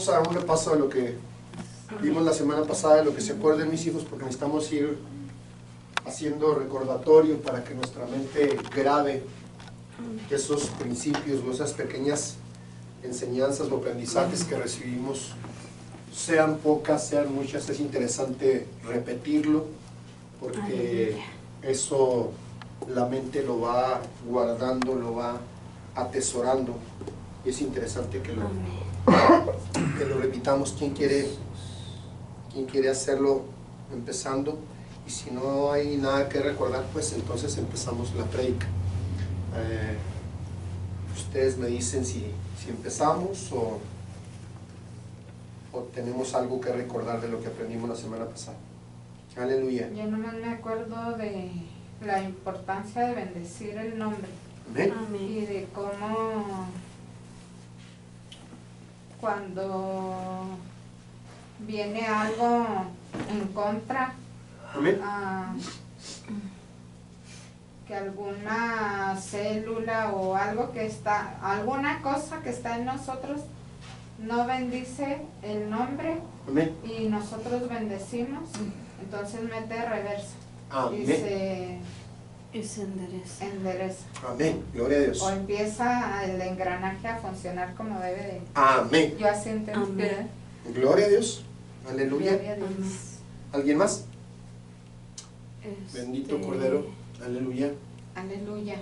vamos a un repaso de lo que vimos la semana pasada, de lo que se acuerden mis hijos, porque necesitamos ir haciendo recordatorio para que nuestra mente grabe esos principios o esas pequeñas enseñanzas o aprendizajes que recibimos, sean pocas, sean muchas. Es interesante repetirlo porque eso la mente lo va guardando, lo va atesorando, y es interesante que lo repitamos. ¿Quién quiere hacerlo empezando? Y si no hay nada que recordar, pues entonces empezamos la prédica. Ustedes me dicen si empezamos o tenemos algo que recordar de lo que aprendimos la semana pasada. Aleluya. Yo nomás me acuerdo de la importancia de bendecir el nombre. Amén. Y de cómo cuando viene algo en contra, Amén. que alguna célula o algo que está, alguna cosa que está en nosotros no bendice el nombre. Amén. Y nosotros bendecimos, entonces mete reversa. Amén. Y se endereza. Amén. Gloria a Dios. O empieza el engranaje a funcionar como debe de. Amén. Yo así entendí. Gloria a Dios. Aleluya. Gloria a Dios. ¿Alguien más? Bendito Cordero. Aleluya. Aleluya.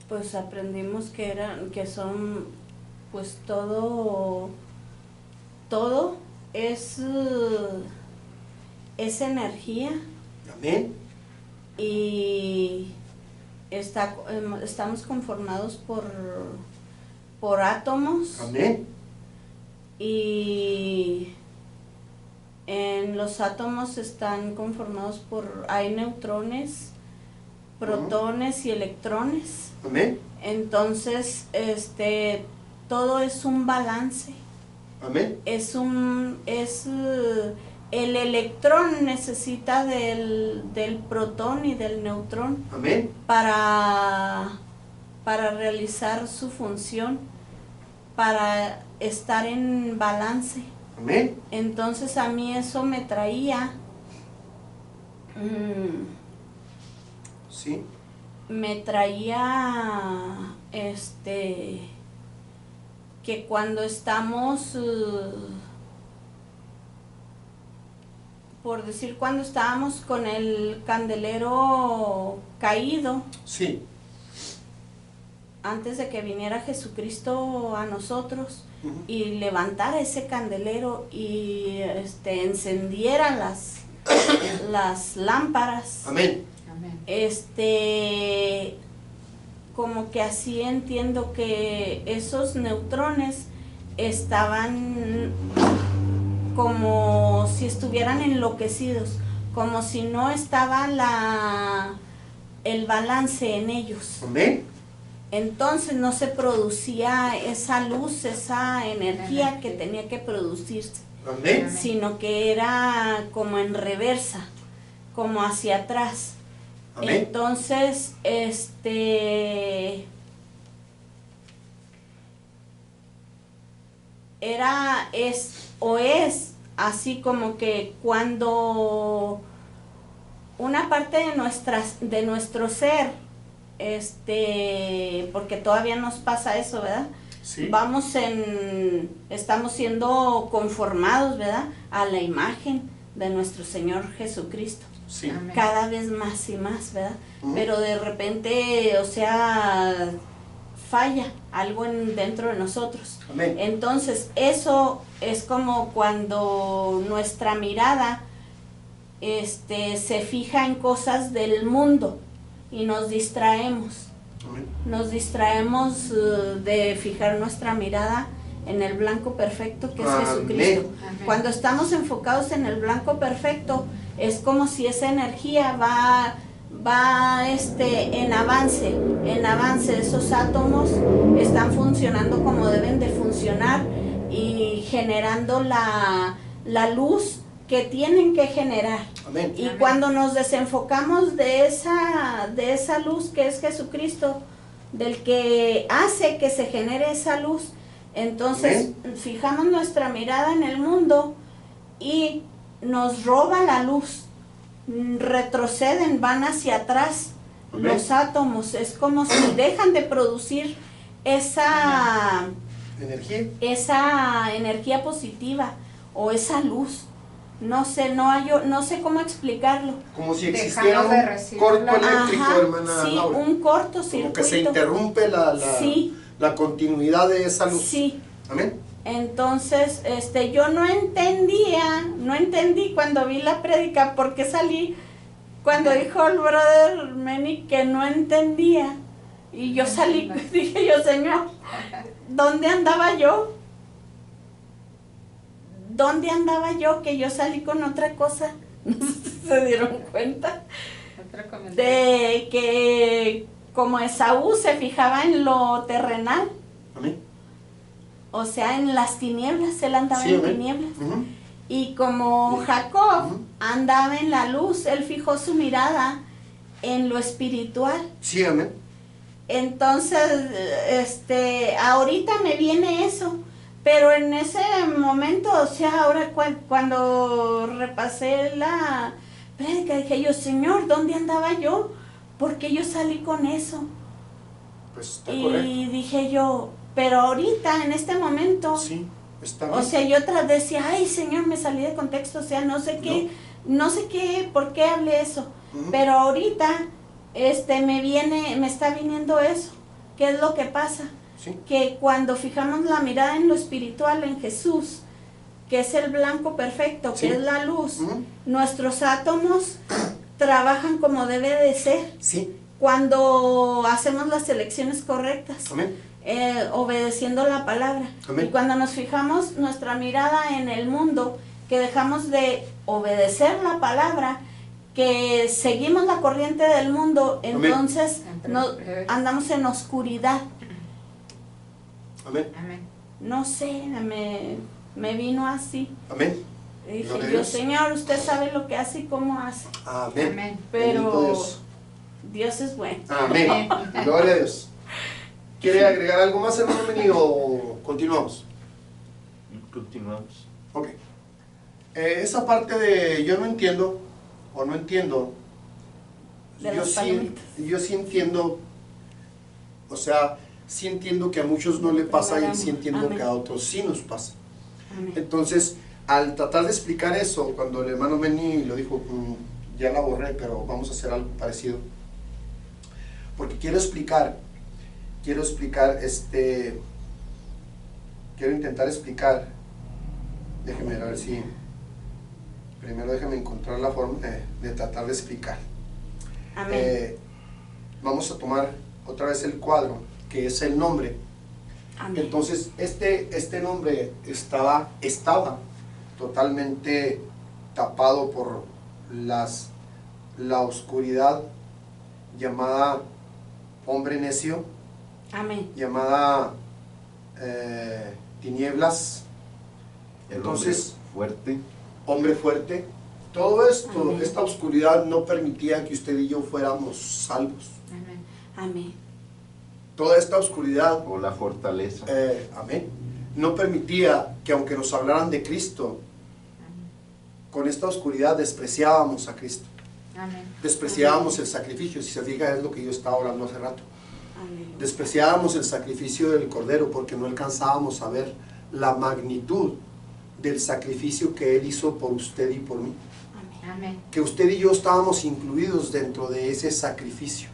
Pues aprendimos que son, pues todo es energía. Amén. Y estamos conformados por átomos. Amén. Y en los átomos están conformados hay neutrones, protones y electrones. Amén. Entonces, todo es un balance. Amén. El electrón necesita del protón y del neutrón. Amén. Para realizar su función, para estar en balance. Amén. Entonces a mí eso me traía Sí. me traía que cuando estamos por decir, cuando estábamos con el candelero caído, Sí. antes de que viniera Jesucristo a nosotros y levantara ese candelero y encendiera las lámparas. Amén. Amén. Como que así entiendo que esos neutrones estaban como si estuvieran enloquecidos, como si no estaba el balance en ellos. Amén. Entonces no se producía esa luz, esa energía que tenía que producirse. Amén. Sino que era como en reversa, como hacia atrás. Amén. Entonces, es así como que cuando una parte de nuestro ser, porque todavía nos pasa eso, ¿verdad? Sí. Estamos siendo conformados, ¿verdad?, a la imagen de nuestro Señor Jesucristo. Sí. Amén. Cada vez más y más, ¿verdad? Pero de repente, falla algo dentro de nosotros. Amén. Entonces, eso es como cuando nuestra mirada se fija en cosas del mundo y nos distraemos. Amén. Nos distraemos de fijar nuestra mirada en el blanco perfecto que es Amén. Jesucristo. Amén. Cuando estamos enfocados en el blanco perfecto, es como si esa energía va en avance, esos átomos están funcionando como deben de funcionar y generando la luz que tienen que generar. Amén. Y Amén. cuando nos desenfocamos de esa luz que es Jesucristo, del que hace que se genere esa luz, Entonces, fijamos nuestra mirada en el mundo y nos roba la luz. Retroceden, van hacia atrás. Amén. Los átomos, es como si dejan de producir esa energía positiva o esa luz. No sé, no sé cómo explicarlo. Como si Dejamos existiera de un recibir corto la- eléctrico, Ajá, hermana sí, Laura. un cortocircuito. Como que se interrumpe Sí. la continuidad de esa luz. Sí. Amén. Entonces, yo no entendí cuando vi la prédica, porque salí cuando dijo el brother Manny que no entendía. Y yo salí, dije yo, Señor, ¿dónde andaba yo? ¿Dónde andaba yo? Que yo salí con otra cosa. No sé si se dieron cuenta Otro comentario. de que como Esaú se fijaba en lo terrenal, Amén. o sea, en las tinieblas, él andaba Sí, en amén. tinieblas. Ujú. Y como Sí. Jacob Ujú. andaba en la luz, él fijó su mirada en lo espiritual. Sí, amén. Entonces, ahorita me viene eso, pero en ese momento, o sea, ahora cuando repasé la prédica, dije yo, Señor, ¿dónde andaba yo? Porque yo salí con eso. Pues está Y correcto. dije yo, pero ahorita, en este momento, Sí, está o bien. sea, yo decía, ay, Señor, me salí de contexto, o sea, no sé qué, por qué hablé eso. Ujú. Pero ahorita, me está viniendo eso. ¿Qué es lo que pasa? Sí. Que cuando fijamos la mirada en lo espiritual, en Jesús, que es el blanco perfecto, Sí. que es la luz, Ujú. nuestros átomos trabajan como debe de ser. Sí. Cuando hacemos las elecciones correctas. Amén. Obedeciendo la palabra. Amén. Y cuando nos fijamos nuestra mirada en el mundo, que dejamos de obedecer la palabra, que seguimos la corriente del mundo, Amén. entonces andamos en oscuridad. Amén. Amén. No sé, me vino así. Amén. Y dije Gloria a yo, Dios. Señor, usted sabe lo que hace y cómo hace. Amén. Amén. Bendito Pero Dios. Dios es bueno. Amén. Gloria a Dios. ¿Quiere agregar algo más, hermano Meni, o continuamos? Continuamos. Ok. Esa parte de yo no entiendo, o no entiendo, De yo las sí, palomitas. yo sí entiendo, o sea, sí entiendo que a muchos no le pasa y sí entiendo Amén. que a otros sí nos pasa. Amén. Entonces, al tratar de explicar eso, cuando el hermano Meni lo dijo, ya la borré, pero vamos a hacer algo parecido. Porque quiero intentar explicar, déjeme ver si, primero déjeme encontrar la forma de tratar de explicar. Amén. Vamos a tomar otra vez el cuadro, que es el nombre. Amén. Entonces, este nombre estaba totalmente tapado por la oscuridad llamada hombre necio, Amén. llamada tinieblas, El entonces hombre hombre fuerte. Todo esto, Amén. esta oscuridad no permitía que usted y yo fuéramos salvos. Amén. Amén. Toda esta oscuridad, fuerte o la fortaleza. amén, no permitía que aunque nos hablaran de Cristo, con esta oscuridad despreciábamos a Cristo, Amén. despreciábamos el sacrificio. Si se fija, es lo que yo estaba hablando hace rato. Amén. Despreciábamos el sacrificio del Cordero porque no alcanzábamos a ver la magnitud del sacrificio que Él hizo por usted y por mí. Amén. Amén. Que usted y yo estábamos incluidos dentro de ese sacrificio.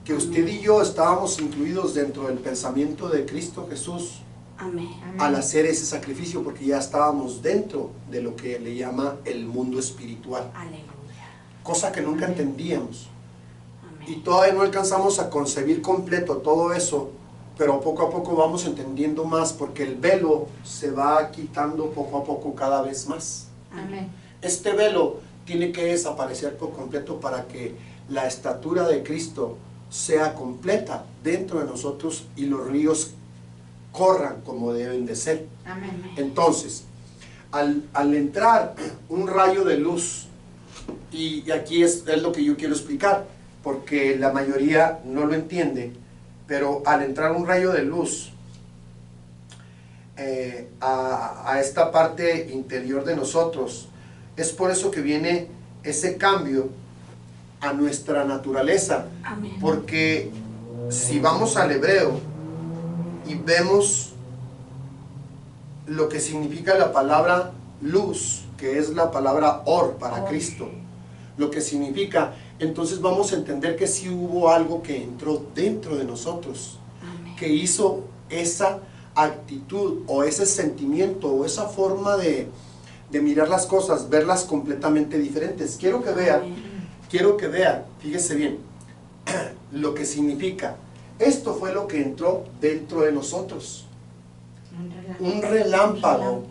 Que usted y yo estábamos incluidos dentro del pensamiento de Cristo Jesús Amén. Amén. al hacer ese sacrificio, porque ya estábamos dentro de lo que le llama el mundo espiritual. Aleluya. Cosa que nunca entendíamos. Y Amén. todavía no alcanzamos a concebir completo todo eso, pero poco a poco vamos entendiendo más, porque el velo se va quitando poco a poco cada vez más. Amén. Este velo tiene que desaparecer por completo para que la estatura de Cristo sea completa dentro de nosotros y los ríos corran como deben de ser. Amén. Entonces, al entrar un rayo de luz, y aquí es lo que yo quiero explicar, porque la mayoría no lo entiende, pero al entrar un rayo de luz, a esta parte interior de nosotros. Es por eso que viene ese cambio a nuestra naturaleza. Amén. Porque si vamos al hebreo y vemos lo que significa la palabra luz, que es la palabra or para Cristo, lo que significa, entonces vamos a entender que sí hubo algo que entró dentro de nosotros, Amén. que hizo esa actitud o ese sentimiento o esa forma de mirar las cosas, verlas completamente diferentes. Quiero que vean, fíjese bien, lo que significa. Esto fue lo que entró dentro de nosotros. Un relámpago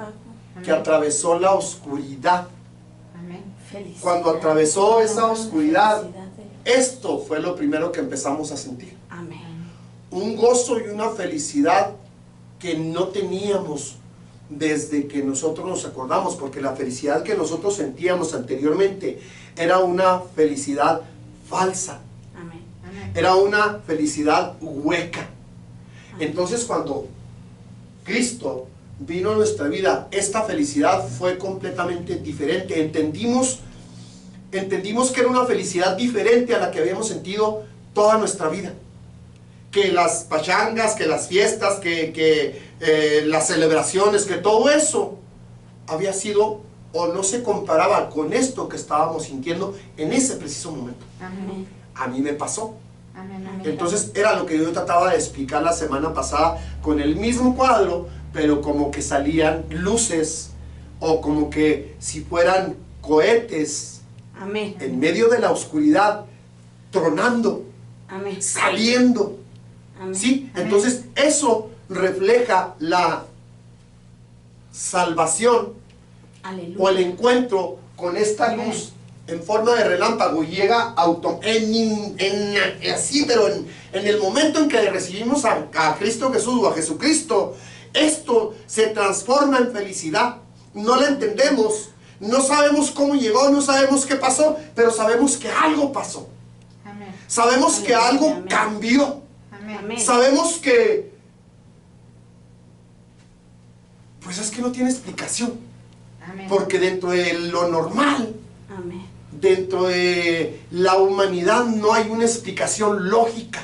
que atravesó la oscuridad. Amén. Felicidad. Cuando atravesó esa oscuridad, Felicidad de- esto fue lo primero que empezamos a sentir. Amén. Un gozo y una felicidad que no teníamos desde que nosotros nos acordamos, porque la felicidad que nosotros sentíamos anteriormente era una felicidad falsa, Amén. Amén. era una felicidad hueca. Entonces cuando Cristo vino a nuestra vida, esta felicidad fue completamente diferente. Entendimos que era una felicidad diferente a la que habíamos sentido toda nuestra vida. Que las pachangas, que las fiestas, que las celebraciones, que todo eso había sido o no se comparaba con esto que estábamos sintiendo en ese preciso momento. Amén. A mí me pasó. Amén. Amén. Entonces era lo que yo trataba de explicar la semana pasada con el mismo cuadro, pero como que salían luces o como que si fueran cohetes Amén. en medio de la oscuridad, tronando, Amén. saliendo. Amén. ¿Sí? Amén. Entonces eso refleja la salvación Aleluya. o el encuentro con esta Amén. luz en forma de relámpago y llega así, pero en el momento en que recibimos a Cristo Jesús o a Jesucristo, esto se transforma en felicidad. No la entendemos, no sabemos cómo llegó, no sabemos qué pasó, pero sabemos que algo pasó. Amén. Sabemos que Aleluya, algo amén. cambió. Amén. Amén. Sabemos que, pues es que no tiene explicación, Amén. porque dentro de lo normal, Amén. dentro de la humanidad no hay una explicación lógica,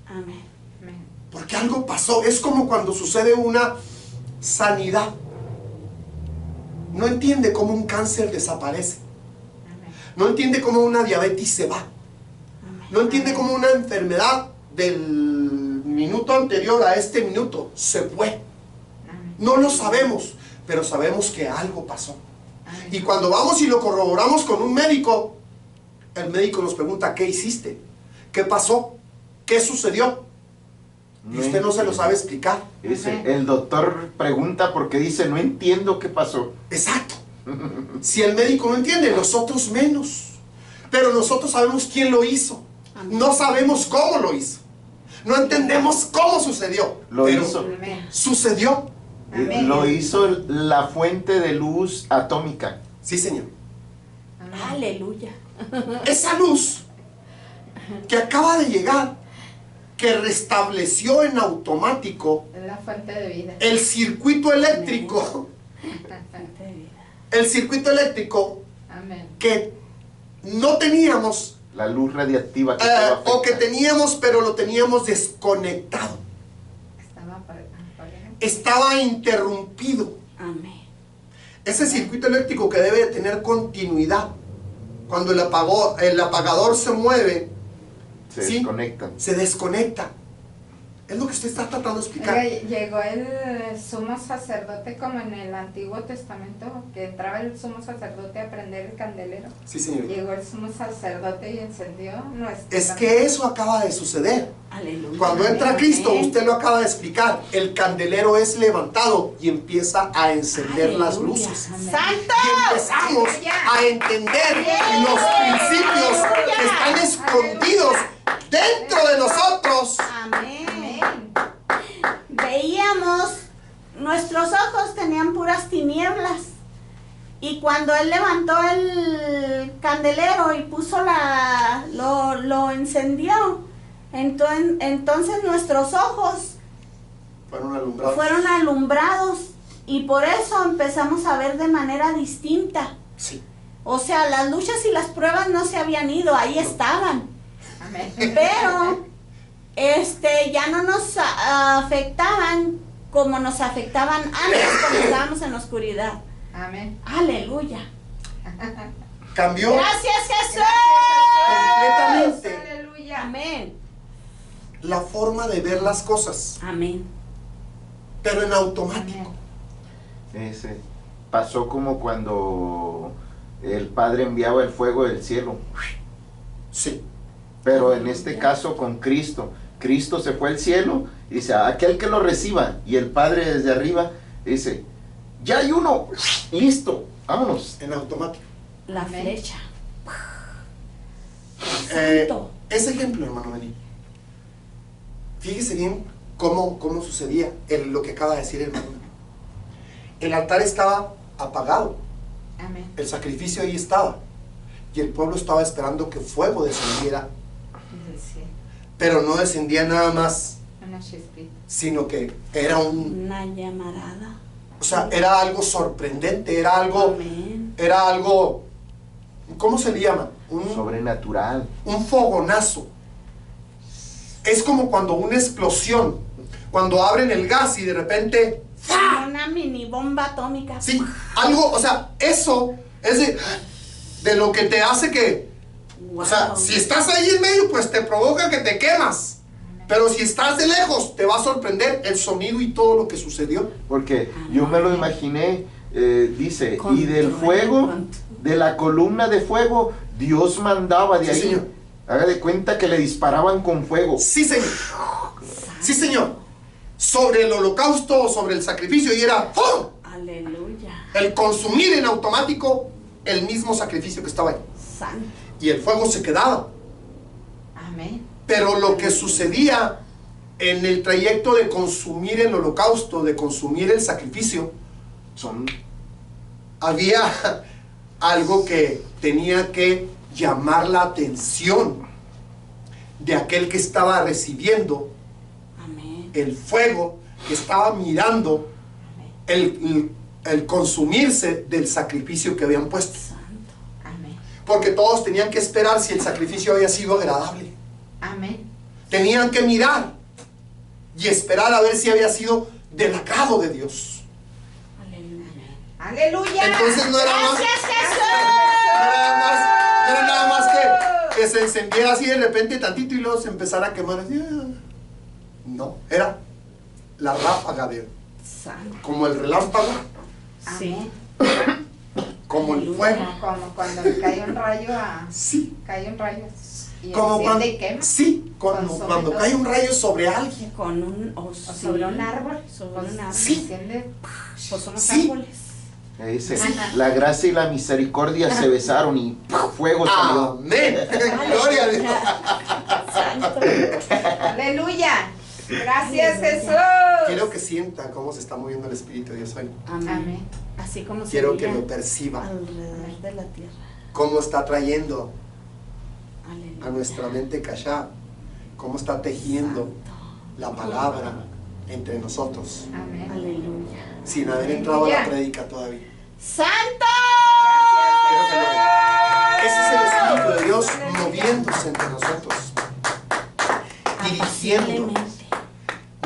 Amén. Amén. porque algo pasó. Es como cuando sucede una sanidad. No entiende cómo un cáncer desaparece, Amén. no entiende cómo una diabetes se va, Amén. no entiende cómo una enfermedad del minuto anterior a este minuto se fue. Amén. No lo sabemos, pero sabemos que algo pasó. Amén. Y cuando vamos y lo corroboramos con un médico, el médico nos pregunta: ¿qué hiciste? ¿Qué pasó? ¿Qué sucedió? Y usted no se lo sabe explicar. Dice, el doctor pregunta porque dice, no entiendo qué pasó. Exacto. Si el médico no entiende, nosotros menos. Pero nosotros sabemos quién lo hizo. Amén. No sabemos cómo lo hizo. No entendemos cómo sucedió. Lo pero hizo. Amén. sucedió. Amén. Lo hizo la fuente de luz atómica. Sí, Señor. Amén. Aleluya. Esa luz que acaba de llegar, que restableció en automático Es la fuente de vida. el circuito eléctrico, Fuente de vida. el circuito eléctrico Amén. que no teníamos, La luz radiactiva que todo o que afecta. teníamos pero lo teníamos desconectado, Estaba apagado. estaba interrumpido. Amén. Ese circuito eléctrico que debe de tener continuidad, cuando el apagador se mueve, Se ¿sí? desconectan. se desconecta. Es lo que usted está tratando de explicar. Oiga, llegó el sumo sacerdote como en el Antiguo Testamento, que entraba el sumo sacerdote a prender el candelero. Sí, señor. Llegó el sumo sacerdote y encendió nuestro. Es que eso acaba de suceder. Aleluya. Cuando entra Amén. Cristo, usted lo acaba de explicar, el candelero es levantado y empieza a encender las Aleluya. luces. Amén. ¡Santo! Y empezamos a entender los principios que están escondidos dentro de nosotros. Amén. Amén. Veíamos, nuestros ojos tenían puras tinieblas. Y cuando él levantó el candelero y puso lo encendió, entonces nuestros ojos Fueron alumbrados. Fueron alumbrados y por eso empezamos a ver de manera distinta. Sí. O sea, las luchas y las pruebas no se habían ido, ahí estaban. Amén. Pero ya no nos afectaban como nos afectaban antes cuando estábamos en la oscuridad. Amén. Aleluya. Cambió Gracias, Jesús. completamente Aleluya. Amén. la forma de ver las cosas, Amén. pero en automático. Ese pasó como cuando el Padre enviaba el fuego del cielo, Sí. pero en este caso con Cristo. Cristo se fue al cielo y dice, aquel que lo reciba, y el Padre desde arriba dice, ya hay uno, listo, vámonos. En automático. La Amén. flecha. Eh, Santo. ese ejemplo, hermano Benny, fíjese bien cómo sucedía lo que acaba de decir el hermano. El altar estaba apagado, Amén. el sacrificio ahí estaba, y el pueblo estaba esperando que fuego descendiera, Sí. pero no descendía nada más, Una chispita. sino que era Una llamarada. o sea, era algo sorprendente, era algo, Amén. ¿cómo se le llama? Sobrenatural. Un fogonazo. Es como cuando una explosión, cuando abren el gas y de repente, Una mini bomba atómica. sí, algo, o sea, eso es de lo que te hace que, Wow. o sea, si estás ahí en medio, pues te provoca que te quemas. Pero si estás de lejos, te va a sorprender el sonido y todo lo que sucedió. Porque yo me lo imaginé, dice, Con y del trueno, fuego, con- de la columna de fuego, Dios mandaba de Sí, ahí. señor. Haga de cuenta que le disparaban con fuego. Sí, señor. Sí, señor. Sobre el holocausto, sobre el sacrificio, y era ¡pum! Aleluya. El consumir en automático el mismo sacrificio que estaba ahí. Santo. Y el fuego se quedaba. Amén. Pero lo que sucedía en el trayecto de consumir el holocausto, de consumir el sacrificio, había algo que tenía que llamar la atención de aquel que estaba recibiendo Amén. el fuego, que estaba mirando el consumirse del sacrificio que habían puesto. Santo. Amén. Porque todos tenían que esperar si el sacrificio había sido agradable. Amén. Tenían que mirar y esperar a ver si había sido del agrado de Dios. Aleluya. Aleluya. Entonces no era más, Gracias, Jesús. no era nada más que se encendiera así de repente tantito y luego se empezara a quemar así. No, era la ráfaga de, Santo. como el relámpago, Sí. como el Aleluya. fuego. Como cuando cae un rayo Sí, cae un rayo y como enciende cuando, y quema. sí, cuando Con cuando sobre cae todo. un rayo sobre alguien. Con un O sobre un árbol. Sobre un árbol. Sí. Enciende. Pues son los Sí. árboles. Ahí dice, Sí. la gracia y la misericordia se besaron y fuego salió. Amén. Gloria a Dios. Santo. Aleluya. Gracias, Jesús. Quiero que sienta cómo se está moviendo el Espíritu de Dios hoy. Amén. Amén. Así como Quiero se que veía lo perciba. alrededor de la tierra. Cómo está trayendo Aleluya. a nuestra mente callada. Cómo está tejiendo la palabra entre nosotros. Amén. Aleluya. Sin haber entrado a la prédica todavía. ¡Santo! Quiero que lo vean. Ese es el Espíritu de Dios moviéndose entre nosotros. Dirigiendo, Apaciblemente.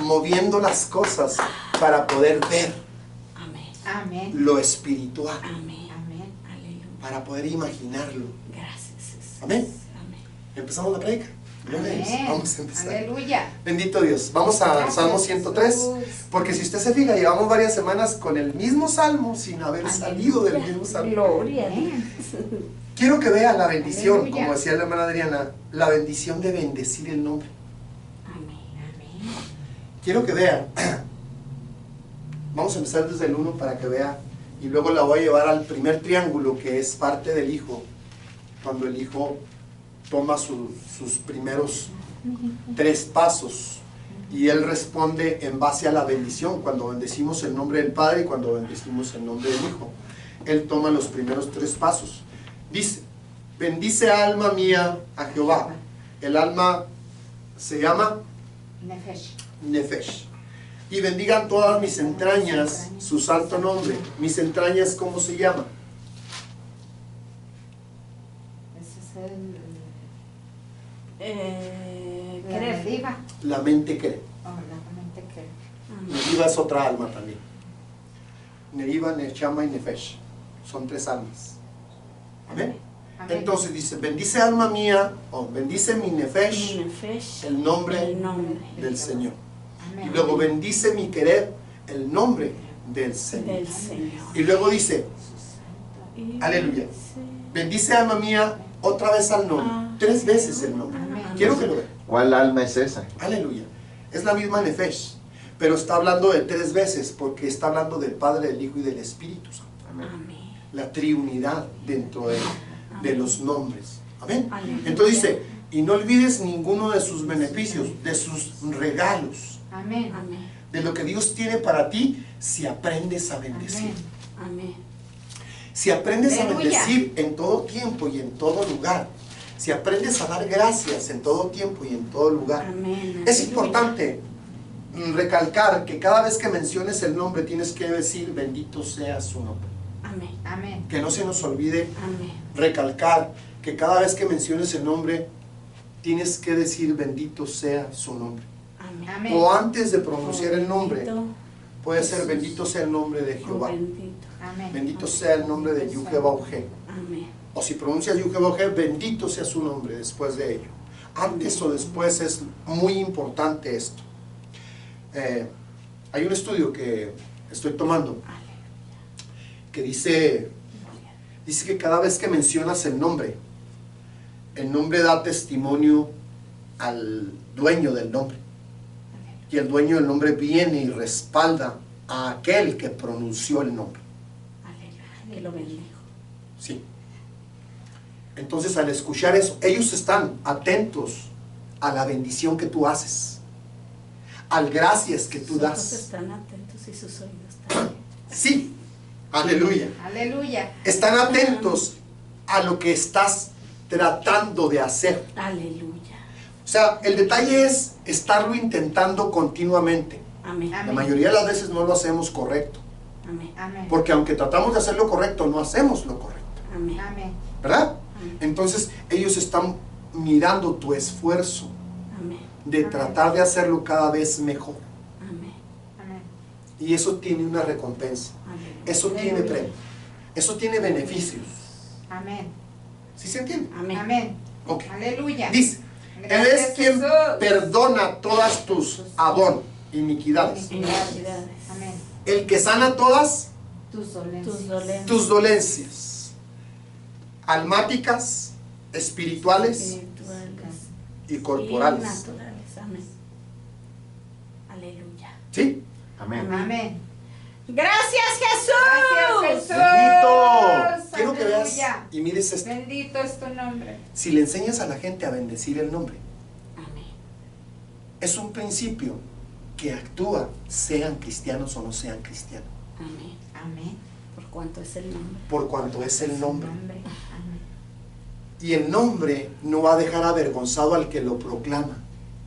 moviendo las cosas para poder ver Amén. Amén. lo espiritual, Amén. Amén. Aleluya. para poder imaginarlo. Gracias, Jesús. Amén. Amén. Empezamos la prédica. Gloria a Dios. Amén. Vamos a empezar. Aleluya. Bendito Dios. Vamos a Gracias, Salmo 103. Jesús. Porque si usted se fija, llevamos varias semanas con el mismo salmo sin haber salido del mismo salmo. Gloria. Amén. Quiero que vea la bendición, Aleluya. como decía la hermana Adriana, la bendición de bendecir el nombre. Amén. Amén. Quiero que vea. Vamos a empezar desde el 1 para que vea. Y luego la voy a llevar al primer triángulo, que es parte del Hijo. Cuando el Hijo toma sus primeros 3 pasos. Y Él responde en base a la bendición. Cuando bendecimos el nombre del Padre y cuando bendecimos el nombre del Hijo. Él toma los primeros 3 pasos. Dice, bendice alma mía a Jehová. El alma se llama Nefesh. Nefesh. Y bendigan todas mis entrañas su santo nombre. Mis entrañas, ¿cómo se llama? Ese es la Querer. Neriva. La mente cree. Oh, la mente que. Neriva es otra alma también. Neriva, Nechama y Nefesh. Son 3 almas. Amén. Amén. Entonces dice, bendice alma mía, o bendice mi Nefesh, Mi nefesh, el nombre el nombre del Señor. Amén. Y luego bendice mi querer, el nombre del Señor. del Señor. Y luego dice, aleluya. Bendice alma mía, otra vez al nombre. 3 veces el nombre. Amén. Quiero que lo vean. ¿Cuál alma es esa? Aleluya. Es la misma Nefesh, pero está hablando de 3 veces porque está hablando del Padre, del Hijo y del Espíritu Santo. Amén. Amén. La triunidad dentro de los nombres. Amén. Aleluya. Entonces dice, y no olvides ninguno de sus beneficios, de sus regalos, Amén. Amén. de lo que Dios tiene para ti si aprendes a bendecir. Amén. Amén. Si aprendes a Aleluya. bendecir en todo tiempo y en todo lugar. Si aprendes a dar gracias en todo tiempo y en todo lugar. Amén. Es Aleluya. importante recalcar que cada vez que menciones el nombre tienes que decir bendito sea su nombre. Amén. Amén. Que no se nos olvide Amén. recalcar que cada vez que menciones el nombre tienes que decir bendito sea su nombre. Amén. Amén. O antes de pronunciar el nombre Bendito, puede ser bendito sea el nombre de oh, Jehová. bendito. Amén. Bendito sea el nombre de Yuhebauge. Amén. O si pronuncias Yuhebauge, bendito sea su nombre después de ello. Antes o después es muy importante esto. Hay un estudio que estoy tomando que dice que cada vez que mencionas el nombre da testimonio al dueño del nombre. Y el dueño del nombre viene y respalda a aquel que pronunció el nombre. Aleluya. Que lo bendijo. Sí. Entonces, al escuchar eso, ellos están atentos a la bendición que tú haces, al gracias que tú Sus ojos das. están atentos y sus oídos también. Sí, aleluya. Aleluya. Están atentos a lo que estás tratando de hacer. Aleluya. O sea, el detalle es estarlo intentando continuamente. Amén. La Amén. mayoría de las veces no lo hacemos correcto, Amén. Amén. porque aunque tratamos de hacerlo correcto, no hacemos lo correcto, Amén. Amén. ¿verdad? Amén. Entonces, ellos están mirando tu esfuerzo Amén. de tratar de hacerlo cada vez mejor. Amén. Amén. Y eso tiene una recompensa, Aleluya. eso tiene premio, eso tiene beneficios. Amén. ¿Sí se entiende? Amén. Amén. Ok. Aleluya. Dice, Él Gracias, es quien Jesús. perdona todas tus iniquidades. Iniquidades. Amén. El que sana todas Tus dolencias. Tus dolencias. tus dolencias, almáticas, espirituales Espirituales y corporales. y naturales. Amén. Aleluya. ¿Sí? Amén. Amén. Gracias, Jesús. Gracias, Jesús. Bendito. Quiero que veas Aleluya. y mires esto. Bendito es tu nombre. Si le enseñas a la gente a bendecir el nombre, Amén. es un principio que actúa, sean cristianos o no sean cristianos, Amén. Amén. Por cuanto es el nombre. por cuanto es el nombre. Amén. Y el nombre no va a dejar avergonzado al que lo proclama.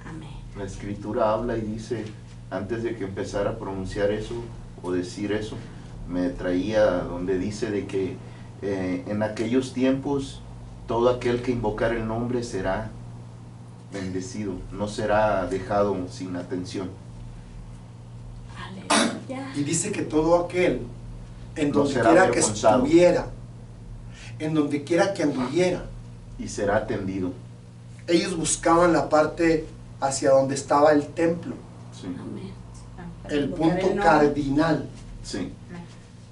Amén. La escritura habla y dice, antes de que empezara a pronunciar eso o decir eso, me traía donde dice de que en aquellos tiempos todo aquel que invocar el nombre será bendecido, no será dejado sin atención. Aleluya. Y dice que todo aquel, en No donde será quiera que avergonzado. estuviera, en donde quiera que anduviera, Y será atendido. ellos buscaban la parte hacia donde estaba el templo, Sí, Amén. el Invocar punto nombre. cardinal, sí.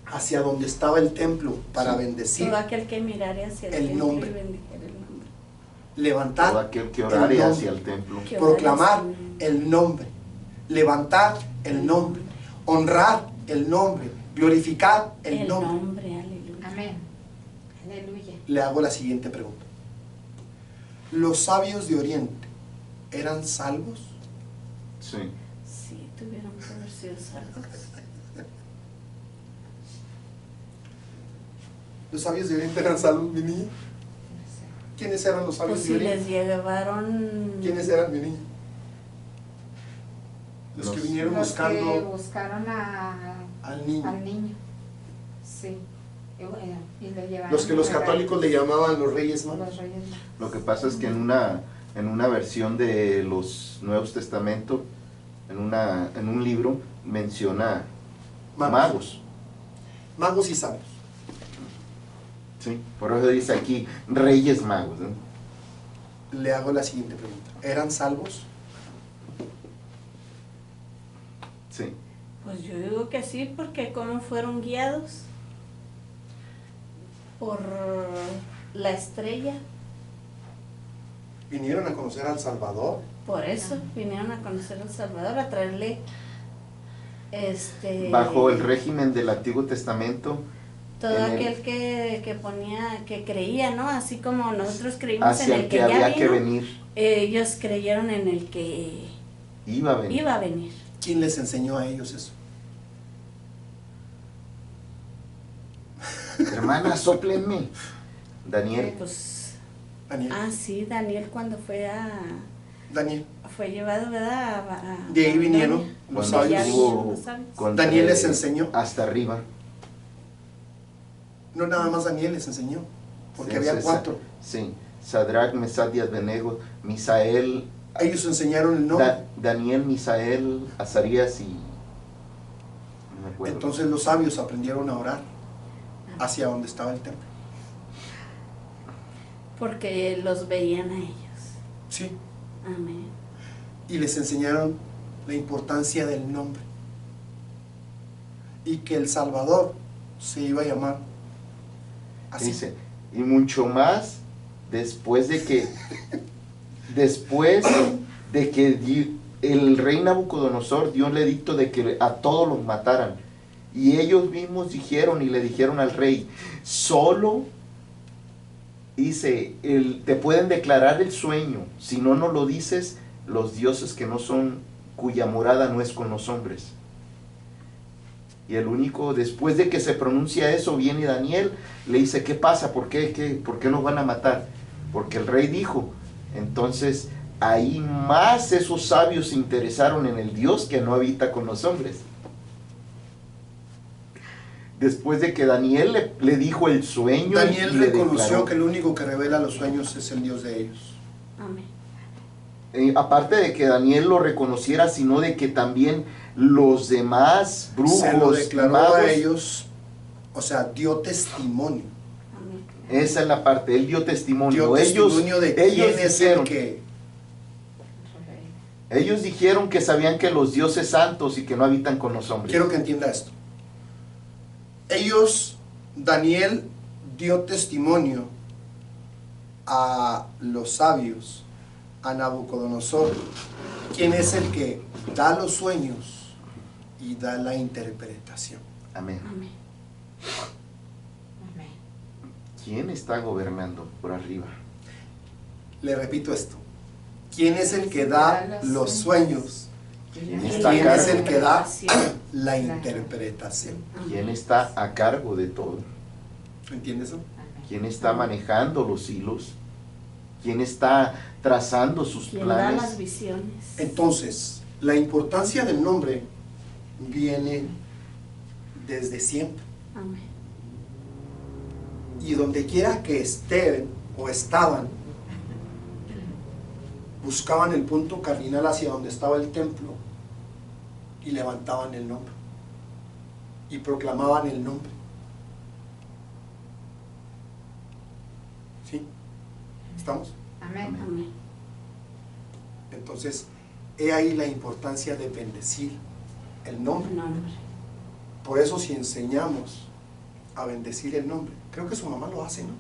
hacia donde estaba el templo para Sí. bendecir, Todo aquel que mirare hacia el, el templo nombre. y bendijera el nombre. levantar, Todo aquel que orare el nombre. hacia el templo. Que proclamar orare hacia el nombre, levantar el nombre, honrar el nombre, glorificar el nombre. aleluya. Amén. Aleluya. Le hago la siguiente pregunta. ¿Los sabios de Oriente eran salvos? Sí. Sí, tuvieron que haber sido salvos. ¿Los sabios de Oriente eran salvos, mi niña? ¿Quiénes eran los sabios Pues de si les Oriente? llevaron. ¿Quiénes eran, mi niña? Los que vinieron Los que buscando buscaron al niño. al niño. Sí. Y bueno, y le llevaron Los que los regalos. católicos le llamaban los Reyes Magos. Los Reyes Magos. Lo que pasa es que en una versión de los Nuevos Testamentos, en un libro, menciona magos. Magos y sabios. Sí, por eso dice aquí Reyes Magos, ¿no? Le hago la siguiente pregunta. ¿Eran salvos? Sí. Pues yo digo que sí, porque ¿cómo fueron guiados? Por la estrella. Vinieron a conocer al Salvador. Por eso vinieron a conocer al Salvador, a traerle Bajo el régimen del Antiguo Testamento, todo en el- aquel que ponía, que creía, ¿no? Así como nosotros creímos en hacia el el que que ya había que vino, venir, ellos creyeron en el que iba a venir. iba a venir. ¿Quién les enseñó a ellos eso? Hermana, sóplenme. Daniel. Pues, Daniel. sí, Daniel cuando Daniel. fue llevado, ¿verdad? De ahí vinieron los Cuando Ya sabios. vinieron estuvo los sabios. con- Daniel les enseñó. hasta arriba. No nada más Daniel les enseñó. Porque Sí, había sí, 4. Sí, Sadrach, Mesach y Abednego, Misael, Ellos enseñaron el nombre. Daniel, Misael, Azarías y... no me acuerdo. Entonces los sabios aprendieron a orar hacia donde estaba el templo. Porque los veían a ellos. Sí. Amén. Y les enseñaron la importancia del nombre. Y que el Salvador se iba a llamar así. Dice, y mucho más después de que el rey Nabucodonosor dio el edicto de que a todos los mataran, y ellos mismos dijeron y le dijeron al rey, solo dice, te pueden declarar el sueño, si no nos lo dices, los dioses que no son, cuya morada no es con los hombres. Y el único, después de que se pronuncia eso, viene Daniel, le dice, ¿qué pasa? ¿Por qué nos van a matar? Porque el rey dijo. Entonces, ahí más esos sabios se interesaron en el Dios que no habita con los hombres. Después de que Daniel le dijo el sueño. Daniel y le reconoció declaró, que el único que revela los sueños es el Dios de ellos. Amén. aparte de que Daniel lo reconociera, sino de que también los demás brujos, Se lo declaró magos, a ellos, o sea, dio testimonio. Amén. esa es la parte, él dio testimonio. Dio testimonio de quién es el dijeron, que... ellos dijeron que sabían que los dioses santos y que no habitan con los hombres. Quiero que entienda esto. Ellos, Daniel dio testimonio a los sabios, a Nabucodonosor, quien es el que da los sueños y da la interpretación. Amén. Amén. Amén. ¿Quién está gobernando por arriba? Le repito esto. ¿Quién es el que da los sueños? ¿Quién ¿Y está quién a es cargo? el que da la interpretación? ¿Quién está a cargo de todo? ¿Entiendes eso? Amén. ¿Quién está manejando los hilos? ¿Quién está trazando sus ¿Quién da las planes? visiones? Entonces, la importancia del nombre viene desde siempre. Amén. Y donde quiera que estén o estaban, buscaban el punto cardinal hacia donde estaba el templo y levantaban el nombre y proclamaban el nombre. ¿Sí? ¿Estamos? Amén. Amén. Entonces, he ahí la importancia de bendecir el nombre. Nombre. Por eso si enseñamos a bendecir el nombre, creo que su mamá lo hace, ¿no?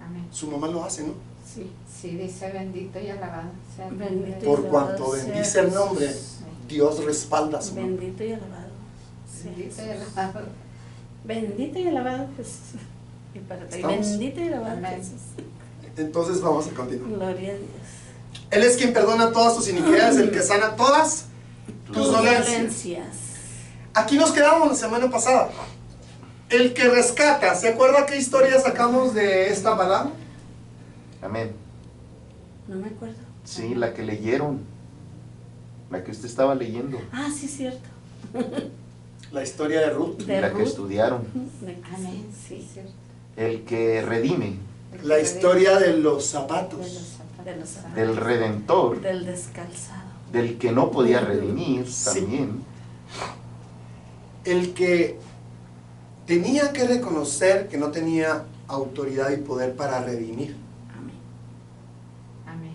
Amén. Su mamá lo hace, ¿no? Sí. Sí, dice bendito y alabado sea el Bendito nombre. y Por alabado cuanto sea bendice el Jesús. nombre, Dios respalda su nombre. Bendito y alabado. sea Bendito y Jesús. alabado. Bendito y alabado Jesús. Y para ti, ¿Estamos? bendito y alabado Amén. Jesús. Entonces vamos a continuar. Gloria a Dios. Él es quien perdona todas tus iniquidades, el que sana todas tus dolencias. Aquí nos quedamos la semana pasada. El que rescata, ¿se acuerda qué historia sacamos de esta palabra? Amén. No me acuerdo. Sí, la que leyeron. la que usted estaba leyendo, Ah, sí, cierto. La historia de Ruth. De la que Ruth. estudiaron, Amén. Sí, cierto. el que redime, La historia de los De los zapatos. zapatos. de los zapatos. del redentor, Del descalzado. del que no podía redimir Sí. también, El que tenía que reconocer que no tenía autoridad y poder para redimir. Amén. Amén.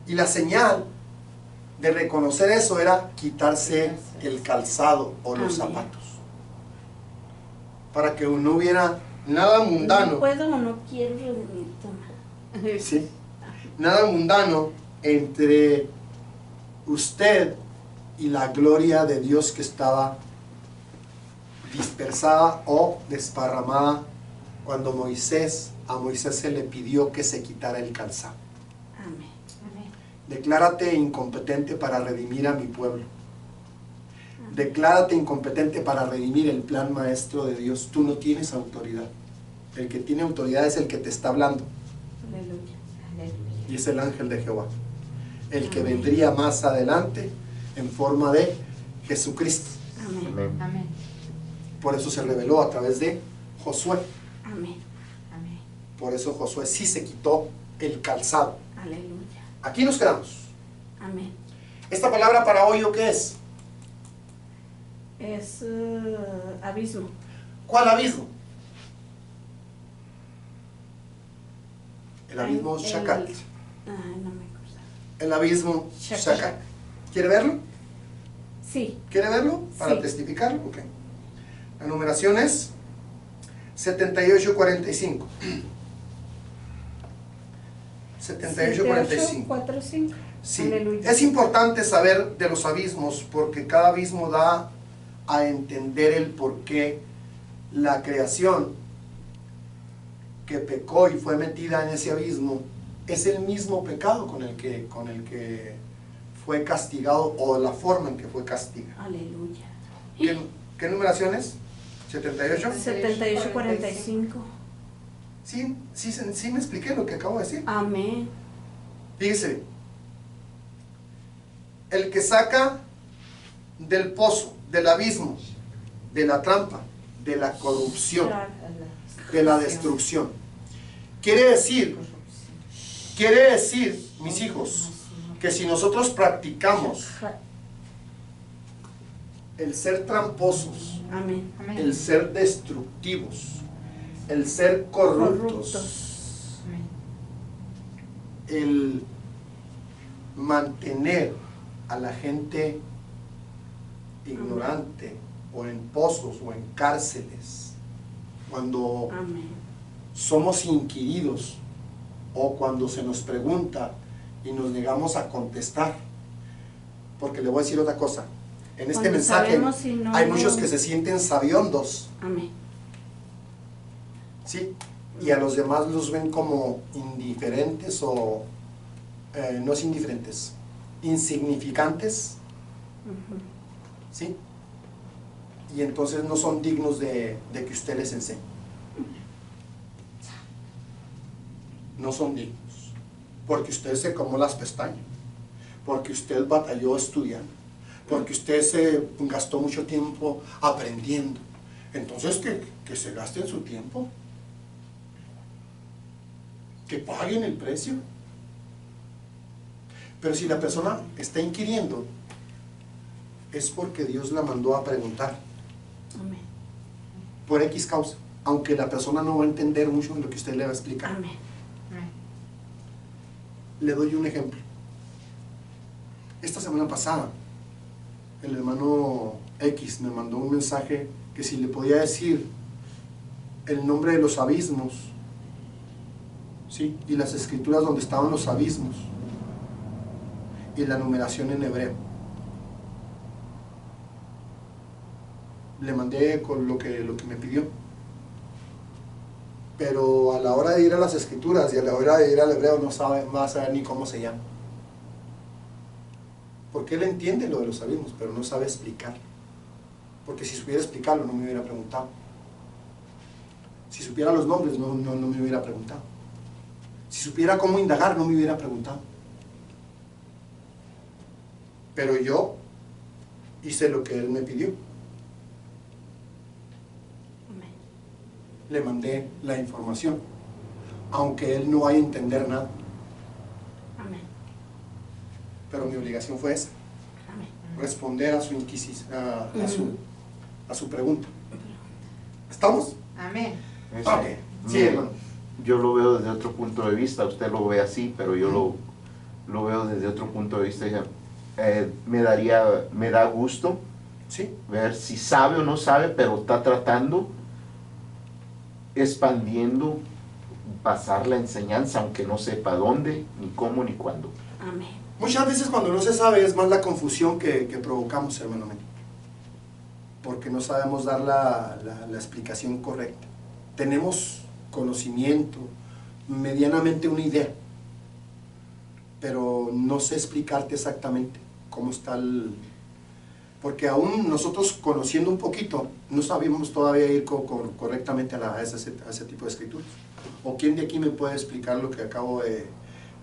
Y la señal de reconocer eso era quitarse el calzado o los Amén. zapatos. Para que no hubiera nada No mundano. puedo o no quiero redimir, toma. ¿Sí? Nada mundano entre usted y la gloria de Dios que estaba dispersada o desparramada cuando a Moisés se le pidió que se quitara el calzado. Amén. Amén. Declárate incompetente para redimir a mi pueblo. Declárate incompetente para redimir el plan maestro de Dios. Tú no tienes autoridad. El que tiene autoridad es el que te está hablando. Aleluya. Aleluya. Y es el ángel de Jehová. El que vendría más adelante en forma de Jesucristo. Amén. amén. Amén. Por eso se reveló a través de Josué. Amén. Amén. Por eso Josué sí se quitó el calzado. Aleluya. Aquí nos quedamos. Amén. ¿Esta palabra para hoy o qué es? Es abismo. ¿Cuál abismo? El abismo El- Shakat. Ay, no me acuerdo. El abismo Shakat. Shakat. ¿Quiere verlo? Sí. ¿Quiere verlo? Para Sí. testificarlo. Ok. La numeración es 7845. 7845. 45. Sí. Aleluya. Es importante saber de los abismos porque cada abismo da a entender el por qué la creación que pecó y fue metida en ese abismo es el mismo pecado con el que fue castigado o la forma en que fue castigado. Aleluya. ¿Qué numeración es? ¿78? 78-45. Sí me expliqué lo que acabo de decir. Amén. Fíjese, el que saca del pozo, del abismo, de la trampa, de la corrupción, de la destrucción. Quiere decir, mis hijos, que si nosotros practicamos el ser tramposos, Amén. Amén. el ser destructivos, el ser corruptos, Amén. el mantener a la gente ignorante o en pozos o en cárceles, cuando Amén. somos inquiridos o cuando se nos pregunta y nos negamos a contestar. Porque le voy a decir otra cosa. En este Cuando mensaje sabemos y no- hay muchos que se sienten sabiondos, Amén. ¿sí? Y a los demás los ven como indiferentes o no es indiferentes, insignificantes, Ujú. ¿sí? Y entonces no son dignos de que usted les enseñe. No son dignos. Porque usted se comó las pestañas. Porque usted batalló estudiando. Porque usted se gastó mucho tiempo aprendiendo. Entonces que se gasten su tiempo. Que paguen el precio. Pero si la persona está inquiriendo, es porque Dios la mandó a preguntar. Amén. Por X causa. Aunque la persona no va a entender mucho de lo que usted le va a explicar. Amén. Amén. Le doy un ejemplo. Esta semana pasada, el hermano X me mandó un mensaje que si le podía decir el nombre de los abismos, ¿sí? Y las escrituras donde estaban los abismos, y la numeración en hebreo. Le mandé con lo que me pidió. Pero a la hora de ir a las escrituras y a la hora de ir al hebreo no va a saber ni cómo se llama. Porque él entiende lo de los abismos, pero no sabe explicar. Porque si supiera explicarlo no me hubiera preguntado. Si supiera los nombres no me hubiera preguntado. Si supiera cómo indagar no me hubiera preguntado. pero yo hice lo que Él me pidió. Amén. Le mandé la información, aunque Él no vaya a entender nada. Amén. Pero mi obligación fue esa, Amén. responder a su a su pregunta. ¿Estamos? Amén. Ok. Sí, Mire, hermano. yo lo veo desde otro punto de vista, usted lo ve así, pero yo lo veo desde otro punto de vista. Me da gusto Sí. ver si sabe o no sabe, pero está tratando, expandiendo, pasar la enseñanza, aunque no sepa dónde, ni cómo, ni cuándo. Amén. Muchas veces cuando no se sabe es más la confusión que provocamos, hermano mío, porque no sabemos dar la explicación correcta. Tenemos conocimiento, medianamente una idea, pero no sé explicarte exactamente cómo está porque aún nosotros conociendo un poquito, no sabíamos todavía ir correctamente a ese tipo de escrituras. ¿O quién de aquí me puede explicar lo que acabo de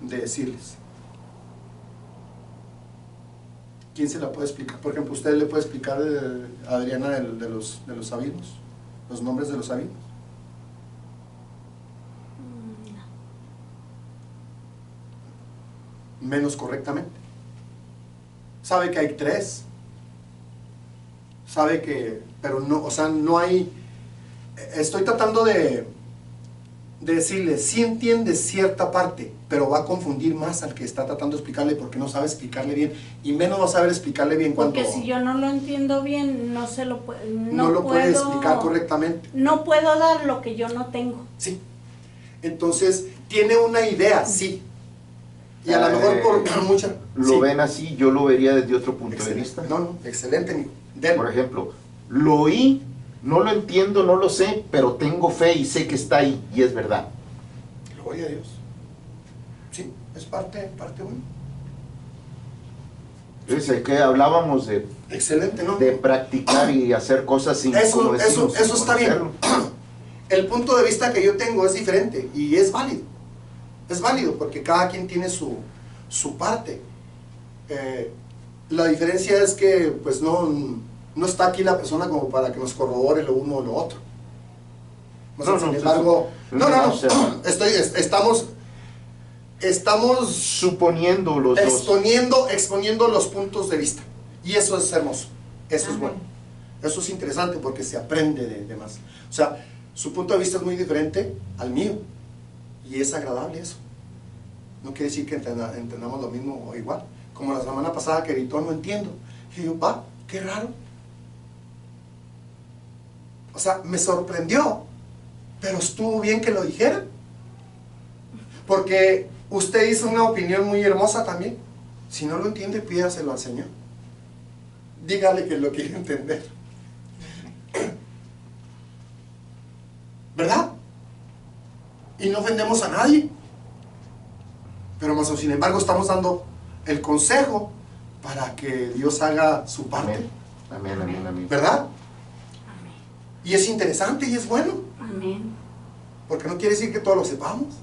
decirles? ¿Quién se la puede explicar? Por ejemplo, ¿usted le puede explicar, Adriana, de los sabinos? ¿Los nombres de los sabinos? Menos correctamente. Sabe que hay 3. Sabe que, pero no, o sea, no hay. Estoy tratando de decirle, sí entiende cierta parte, pero va a confundir más al que está tratando de explicarle porque no sabe explicarle bien, y menos va a saber explicarle bien Porque cuando si yo no lo entiendo bien, no se lo puedo, no lo puede explicar correctamente. No puedo dar lo que yo no tengo. Sí. Entonces, tiene una idea, sí. Y a lo mejor por mucha. ¿Lo sí. ven así? Yo lo vería desde otro punto de Excelente. vista. No, excelente, amigo. Dele. Por ejemplo, lo oí, no lo entiendo, no lo sé, pero tengo fe y sé que está ahí y es verdad. Gloria a Dios. Sí, es parte bueno. Entonces, que hablábamos de Excelente, ¿no? practicar y hacer cosas sin como decimos, sin eso está bien. conocerlo. El punto de vista que yo tengo es diferente y es válido. Es válido porque cada quien tiene su parte. La diferencia es que pues no está aquí la persona como para que nos corrobore lo uno o lo otro. Sin embargo, estamos suponiendo los exponiendo los puntos de vista, y eso es hermoso, eso es bueno, eso es interesante porque se aprende de más. O sea, su punto de vista es muy diferente al mío y es agradable eso. No quiere decir que entendamos lo mismo o igual. Como la semana pasada que gritó, no entiendo. Y yo, qué raro. O sea, me sorprendió, pero estuvo bien que lo dijera, porque usted hizo una opinión muy hermosa también. Si no lo entiende, pídaselo al Señor. Dígale que lo quiere entender. ¿Verdad? Y no ofendemos a nadie. Pero más o sin embargo estamos dando el consejo para que Dios haga su parte. Amén, amén, amén. ¿Verdad? Amén. Y es interesante y es bueno. Amén. Porque no quiere decir que todos lo sepamos.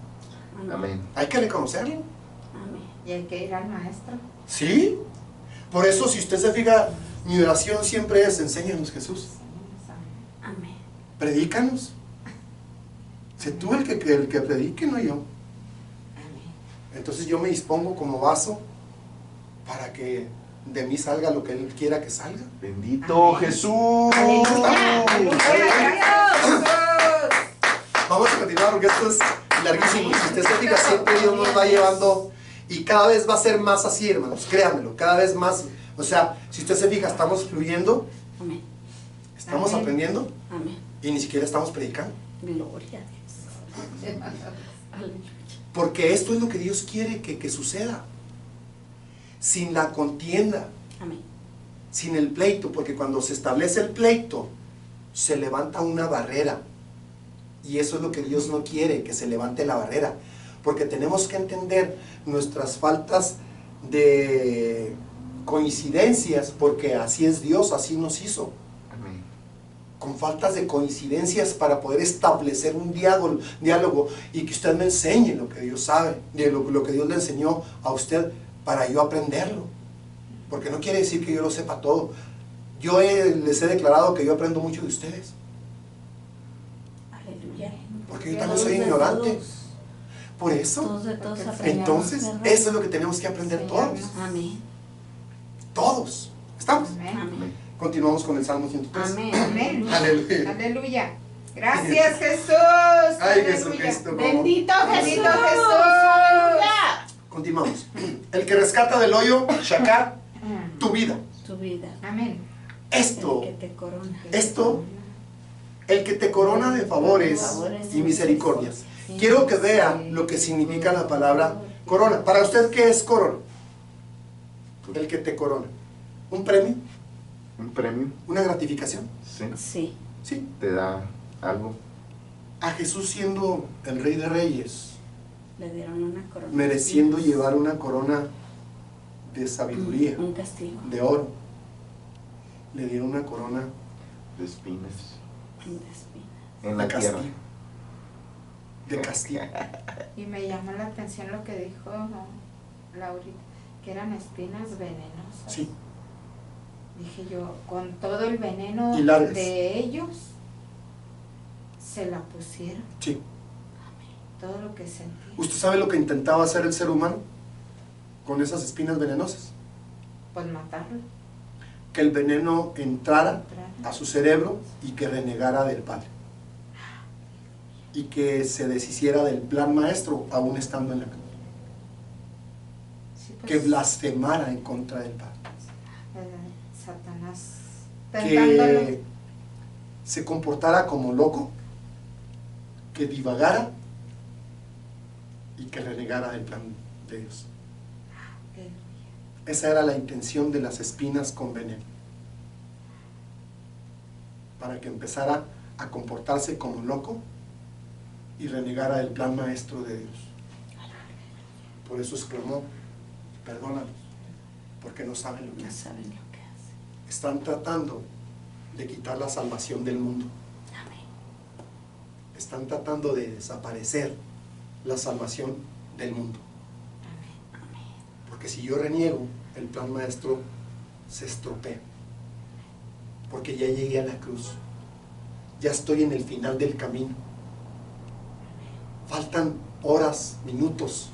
Amén. Hay que reconocerlo. Amén. Y hay que ir al maestro. Sí. Por eso, si usted se fija, mi oración siempre es: enséñanos, Jesús. Amén. Predícanos. Sé tú el que predique, no yo. Entonces yo me dispongo como vaso para que de mí salga lo que Él quiera que salga. Bendito Jesús. Vamos a continuar porque esto es larguísimo. Si usted se fija, siempre Dios nos va llevando, y cada vez va a ser más así, hermanos, créanmelo, cada vez más. O sea, si usted se fija, estamos fluyendo, Amén. estamos Amén. aprendiendo Amén. y ni siquiera estamos predicando. Gloria a Dios. Aleluya. Porque esto es lo que Dios quiere que suceda. Sin la contienda, Amén. sin el pleito, porque cuando se establece el pleito, se levanta una barrera. Y eso es lo que Dios no quiere, que se levante la barrera. Porque tenemos que entender nuestras faltas de coincidencias, porque así es Dios, así nos hizo. Amén. Con faltas de coincidencias para poder establecer un diálogo y que usted me enseñe lo que Dios sabe, de lo que Dios le enseñó a usted para yo aprenderlo. porque no quiere decir que yo lo sepa todo. Yo les he declarado que yo aprendo mucho de ustedes, Aleluya. porque yo también soy ignorante. Por eso, Todos de todos aprendemos, entonces, ¿verdad? eso es lo que tenemos que aprender Sí, todos. Amén. Todos. ¿Estamos? Amén. Amén. Continuamos con el Salmo 103. Amén. Amén. Aleluya. Aleluya. Gracias, Jesús. Ay, Aleluya. Jesucristo. ¿cómo? Bendito Jesús. Bendito Jesús. Aleluya. Continuamos. El que rescata del hoyo, Shakar, Mm. tu vida. Tu vida. Amén. Esto, El que te corona. el que te corona de favores y misericordias. Quiero que vea lo que significa la palabra corona. Para usted, ¿qué es corona? El que te corona. ¿Un premio? Un premio, ¿Una gratificación? sí, Sí. Sí. te da algo. A Jesús, siendo el Rey de Reyes, Le dieron una corona. mereciendo llevar una corona de sabiduría, Un castigo. de oro, le dieron una corona De espinas Un despino. en la de tierra. castigo. De castigo. Y me llamó la atención lo que dijo Laurita, que eran espinas venenosas. Sí. Dije yo, con todo el veneno Y largas. de ellos, se la pusieron, Sí. todo lo que sentí. ¿Usted sabe lo que intentaba hacer el ser humano con esas espinas venenosas? Pues matarlo. Que el veneno entrara a su cerebro y que renegara del Padre. Y que se deshiciera del plan maestro aún estando en la cruz. Sí, pues, Que blasfemara en contra del Padre. Satanás tentándolo. Que se comportara como loco, que divagara y que renegara del plan de Dios. Esa era la intención de las espinas con veneno, para que empezara a comportarse como loco y renegara del plan maestro de Dios. Por eso exclamó: perdónanos, porque no saben lo que No hacen. saben lo que hacen. Están tratando de quitar la salvación del mundo. Amén. Están tratando de desaparecer la salvación del mundo. Porque si yo reniego, el plan maestro se estropea. Porque ya llegué a la cruz. Ya estoy en el final del camino. Faltan horas, minutos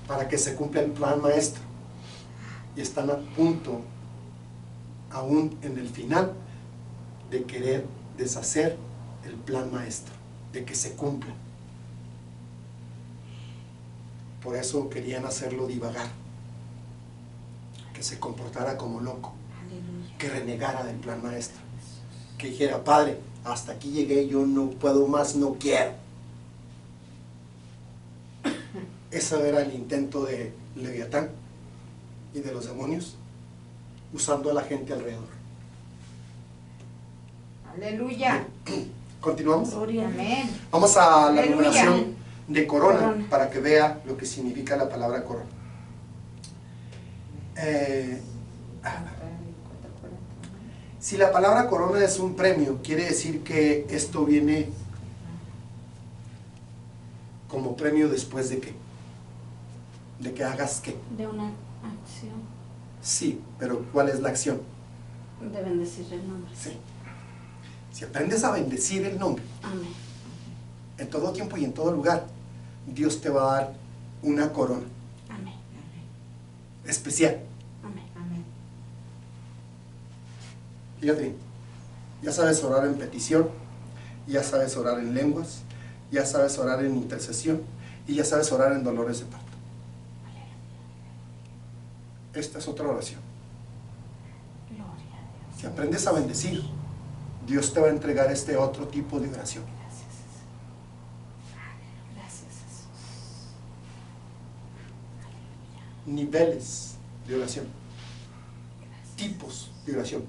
para que se cumpla el plan maestro. Y están a punto, aún en el final, de querer deshacer el plan maestro, de que se cumpla. Por eso querían hacerlo divagar, que se comportara como loco, Aleluya. que renegara del plan maestro, que dijera: Padre, hasta aquí llegué, yo no puedo más, no quiero. Ese era el intento de Leviatán y de los demonios, usando a la gente alrededor. Aleluya. ¿Continuamos? Gloria a Dios. Amén. Vamos a la Aleluya. numeración de corona, Corona. para que vea lo que significa la palabra corona. Si la palabra corona es un premio, quiere decir que esto viene como premio después de qué? De que hagas qué. De una acción. Sí, pero ¿cuál es la acción? De bendecir el nombre. Sí. Si aprendes a bendecir el nombre Amén. en todo tiempo y en todo lugar, Dios te va a dar una corona Amén. especial. Amén. Amén. Fíjate bien, ya sabes orar en petición, ya sabes orar en lenguas, ya sabes orar en intercesión y ya sabes orar en dolores de parto. Esta es otra oración. Gloria a Dios. Si aprendes a bendecir, Dios te va a entregar este otro tipo de oración. Gracias, Jesús. Gracias, Jesús. Niveles de oración, tipos de oración,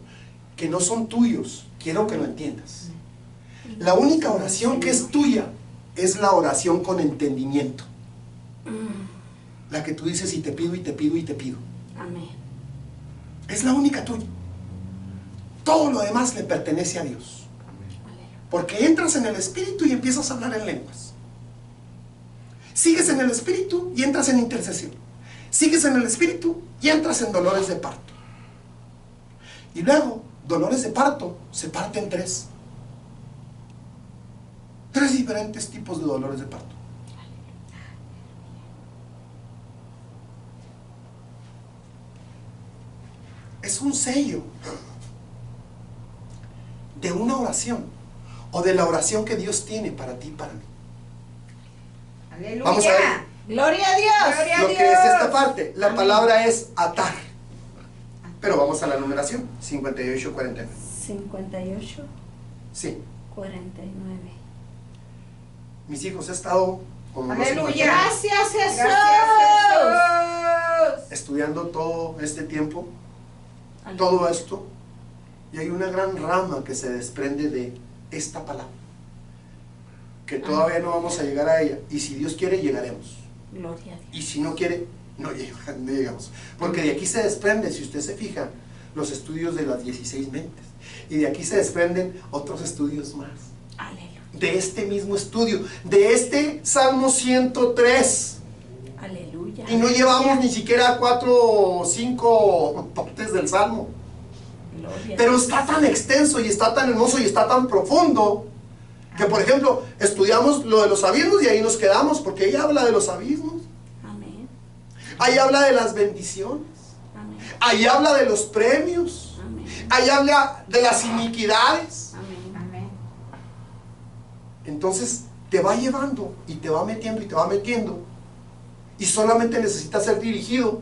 que no son tuyos. Quiero que lo entiendas. La única oración que es tuya es la oración con entendimiento. La que tú dices: y te pido, y te pido, y te pido. Amén. Es la única tuya. Todo lo demás le pertenece a Dios. Aleluya. Porque entras en el Espíritu y empiezas a hablar en lenguas. Sigues en el Espíritu y entras en intercesión. Sigues en el Espíritu y entras en dolores de parto. Y luego, dolores de parto se parte en tres. Tres diferentes tipos de dolores de parto. Es un sello de una oración o de la oración que Dios tiene para ti y para mí. Aleluya. Vamos a ver. Gloria a Dios. Gloria a Lo Dios. que es esta parte, la Amén. palabra es atar. Pero vamos a la numeración, 58-49. 58, Sí, 49. mis hijos, he estado, como no se Aleluya. imaginan, Gracias, Jesús. Gracias, Jesús. estudiando todo este tiempo, Aleluya. todo esto, y hay una gran rama que se desprende de esta palabra, que todavía no vamos a llegar a ella, y si Dios quiere, llegaremos. Gloria a Dios. Y si no quiere, no llegamos. Porque de aquí se desprende, si usted se fija, los estudios de las 16 mentes. Y de aquí se desprenden otros estudios más. Aleluya. De este mismo estudio, de este Salmo 103. Aleluya. Y no llevamos ni siquiera 4 o 5 partes del Salmo. Gloria a Pero Dios. está tan extenso y está tan hermoso y está tan profundo que, por ejemplo, estudiamos lo de los abismos y ahí nos quedamos, porque ahí habla de los abismos, Amén. ahí habla de las bendiciones, Amén. ahí habla de los premios, Amén. ahí habla de las iniquidades. Amén. Amén. Entonces te va llevando y te va metiendo y te va metiendo, y solamente necesitas ser dirigido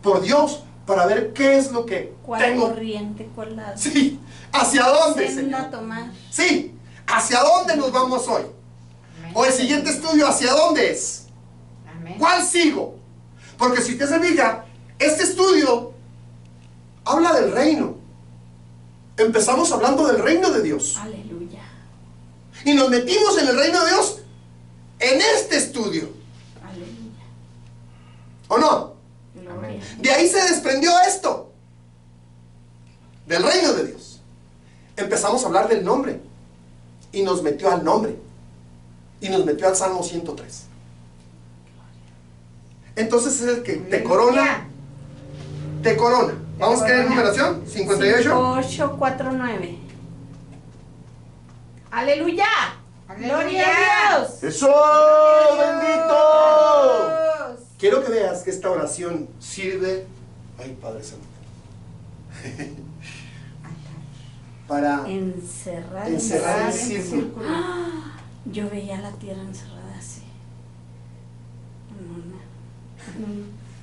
por Dios para ver qué es lo que ¿Cuál tengo. corriente? ¿Cuál lado? Sí, ¿hacia dónde, Senda Señor? tomar. Sí, ¿hacia dónde nos vamos hoy? Amén. O el siguiente estudio, ¿hacia dónde es? Amén. ¿Cuál sigo? Porque si usted se fija, este estudio habla del reino. Empezamos hablando del reino de Dios. Aleluya. Y nos metimos en el reino de Dios en este estudio. Aleluya. ¿O no? Gloria. De ahí se desprendió esto. Del reino de Dios. Empezamos a hablar del nombre. Y nos metió al nombre. Y nos metió al Salmo 103. Entonces es el que te corona. Te corona. Vamos a querer numeración. 58. 5849. Aleluya. Aleluya. Gloria a Dios. ¡Eso! ¡Bendito! Dios. Quiero que veas que esta oración sirve. Ay, Padre Santo. Para Encerrar encerrar el en círculo. ¡Ah! Yo veía la tierra encerrada así.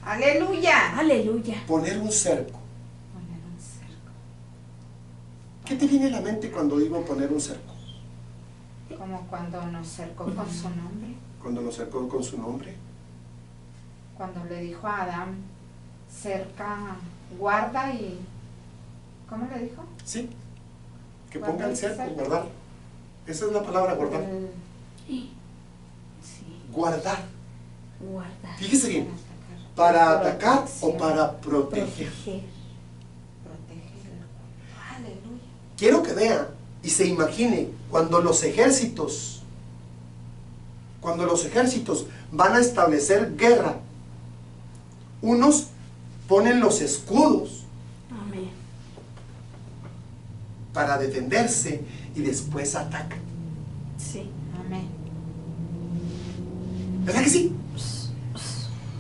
Aleluya. Aleluya. Poner un cerco. Poner un cerco. ¿Qué te viene a la mente cuando digo poner un cerco? Como cuando nos cercó con su nombre. Cuando nos cercó con su nombre. Cuando le dijo a Adán, cerca, guarda y... ¿Cómo le dijo? Sí. Que Guardar ponga el el cerco, cerco. guardar. Esa es la palabra, guardar. Sí. Guardar. Guardar. Fíjese bien. ¿Para atacar o Protección. para proteger? Proteger. Proteger. Aleluya. Quiero que vea y se imagine cuando los ejércitos van a establecer guerra, unos ponen los escudos Amén. para defenderse y después atacan. Sí. Amén. ¿Verdad que sí?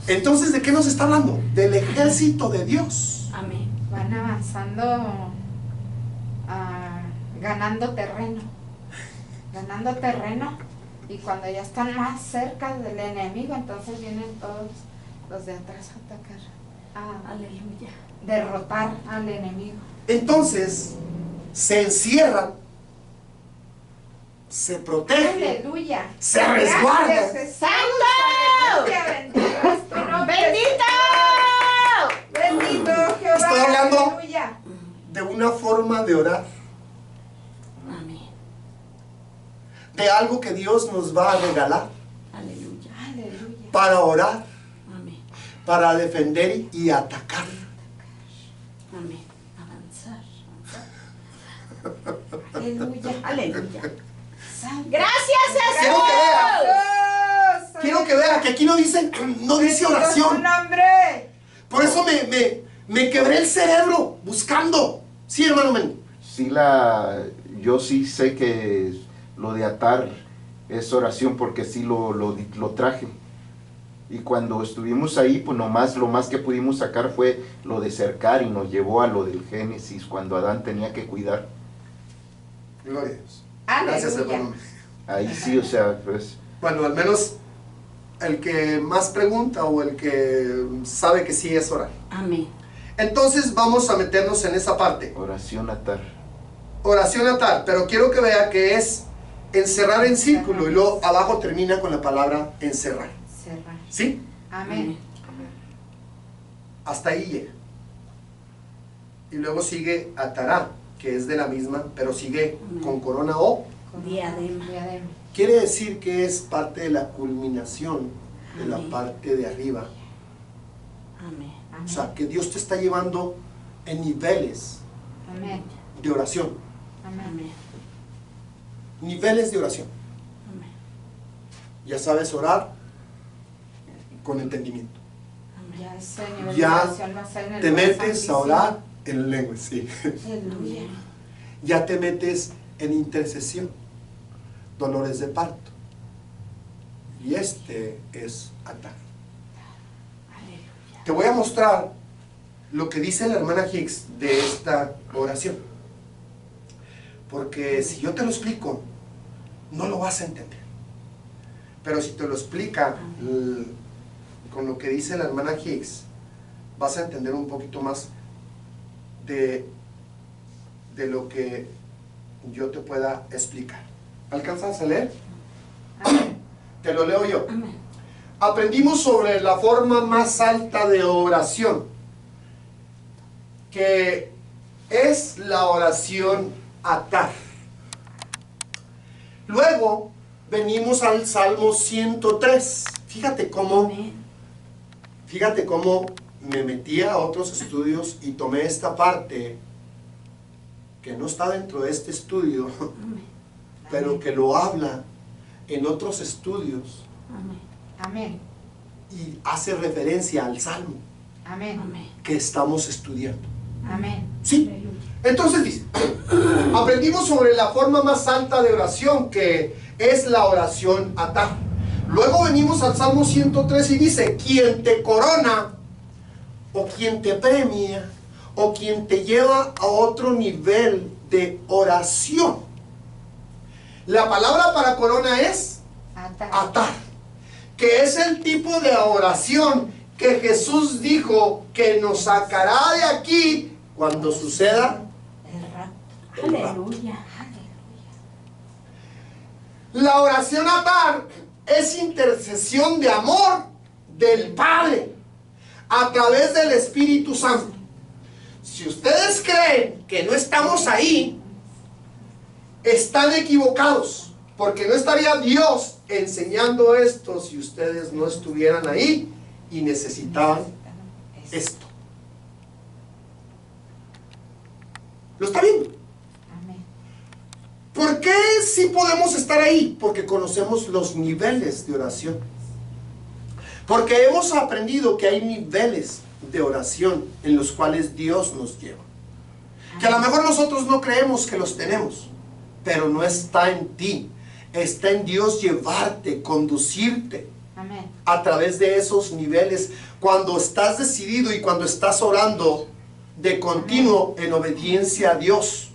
Entonces, ¿de qué nos está hablando? Del ejército de Dios. Amén. Van avanzando, ganando terreno. Ganando terreno. Y cuando ya están más cerca del enemigo, entonces vienen todos los de atrás a atacar. A Aleluya. derrotar al enemigo. Entonces, se encierran, se protegen, Aleluya. se resguardan. Gracias, Jesús. Aleluya. Bendito es tu nombre. Bendito Jehová. Estoy hablando Aleluya. de una forma de orar, Amén. de algo que Dios nos va a regalar Aleluya. Aleluya. para orar, Amén. para defender y atacar. Amén. Avanzar. Aleluya. Aleluya. Santo. Gracias, Quiero que vea, Jesús. quiero que vea que aquí no dice Bendito es tu oración. nombre. Por eso me quebré el cerebro buscando Sí, hermano Mendy. Sí, yo sí sé que lo de atar es oración porque sí lo traje. Y cuando estuvimos ahí, pues nomás lo más que pudimos sacar fue lo de cercar y nos llevó a lo del Génesis, cuando Adán tenía que cuidar. Gloria a Dios. Aleluya. Gracias, hermano. Ahí sí, o sea, pues... Bueno, al menos el que más pregunta o el que sabe que sí es orar. Amén. Entonces vamos a meternos en esa parte. Oración atar. Oración atar, pero quiero que vea que es encerrar en círculo y luego abajo termina con la palabra encerrar. Cerrar. ¿Sí? Amén. Hasta ahí llega. Y luego sigue atará, que es de la misma, pero sigue con corona o. Diadema. Diadema. Quiere decir que es parte de la culminación de la Amén. parte de arriba. Amén. O sea, que Dios te está llevando en niveles Amén. de oración. Amén. Amén. Niveles de oración. Amén. Ya sabes orar con entendimiento. Ya ese nivel Ya de oración va a ser en el Te lugar metes a santísimo. orar en lengua, sí. Aleluya. Ya te metes en intercesión, dolores de parto. Y este es atar. Aleluya. Te voy a mostrar lo que dice la hermana Hicks de esta oración. Porque si yo te lo explico, no lo vas a entender. Pero si te lo explica con lo que dice la hermana Hicks, vas a entender un poquito más de lo que yo te pueda explicar. ¿Alcanzas a leer? Amén. Te lo leo yo. Amén. Aprendimos sobre la forma más alta de oración, que es la oración atar. Luego venimos al Salmo 103. Fíjate cómo me metí a otros estudios y tomé esta parte que no está dentro de este estudio, pero que lo habla en otros estudios Amén. Amén. y hace referencia al Salmo Amén. Amén. que estamos estudiando. Amén. ¿Sí? Aleluya. Entonces dice, aprendimos sobre la forma más alta de oración, que es la oración atar. Luego venimos al Salmo 103 y dice, quien te corona, o quien te premia, o quien te lleva a otro nivel de oración. La palabra para corona es Atar. atar, que es el tipo de oración que Jesús dijo que nos sacará de aquí cuando suceda. Aleluya. La oración atar es intercesión de amor del Padre a través del Espíritu Santo. Si ustedes creen que no estamos ahí, están equivocados, porque no estaría Dios enseñando esto si ustedes no estuvieran ahí y necesitaban esto. ¿Lo está viendo? Amén. ¿Por qué sí podemos estar ahí? Porque conocemos los niveles de oración. Porque hemos aprendido que hay niveles de oración en los cuales Dios nos lleva. Que a lo mejor nosotros no creemos que los tenemos, pero no está en ti. Está en Dios llevarte, conducirte Amén. a través de esos niveles. Cuando estás decidido y cuando estás orando de continuo en obediencia a Dios.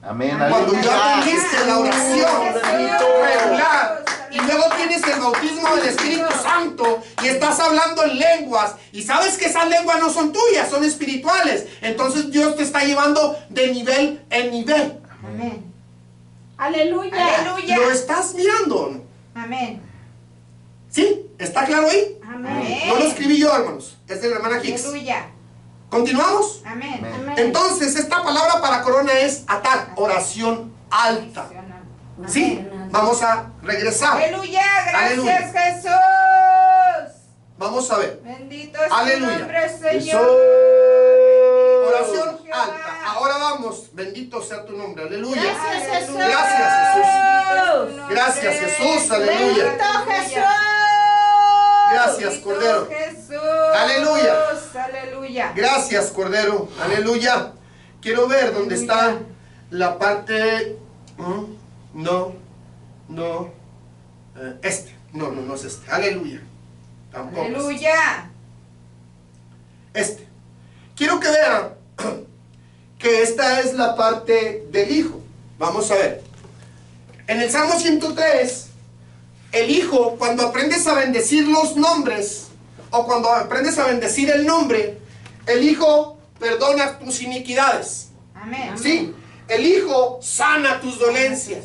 Amén. Cuando Aleluya. ya aprendiste la oración Bendito regular y luego tienes el bautismo del Espíritu Santo y estás hablando en lenguas y sabes que esas lenguas no son tuyas, son espirituales, entonces Dios te está llevando de nivel en nivel. Amén. Aleluya. Aleluya. ¿Lo estás mirando o no? Amén. ¿Sí? ¿Está claro ahí? Amén. No lo escribí yo, hermanos, es de la hermana Hicks. Aleluya. ¿Continuamos? Amén. Amén. Amén. Entonces esta palabra para corona es atar, oración alta. ¿Sí? Amén. Vamos a regresar. Aleluya. Gracias, Aleluya. Jesús. Vamos a ver. Bendito es tu Aleluya. nombre, Jesús. Señor. Oración Jehová. alta. Ahora vamos. Bendito sea tu nombre. Aleluya. Gracias, Jesús. Gracias, Jesús. Jesús. Gracias, Jesús. Aleluya. Bendito Jesús. Gracias, Cordero. Jesús. Aleluya. Aleluya. Gracias, Cordero. Aleluya. Quiero ver dónde está la parte... No es este. Aleluya. Tampoco. Aleluya. Quiero que vean que esta es la parte del Hijo. Vamos a ver. En el Salmo 103, el Hijo, cuando aprendes a bendecir los nombres, o cuando aprendes a bendecir el nombre, el Hijo perdona tus iniquidades. Amén. ¿Sí? El Hijo sana tus dolencias.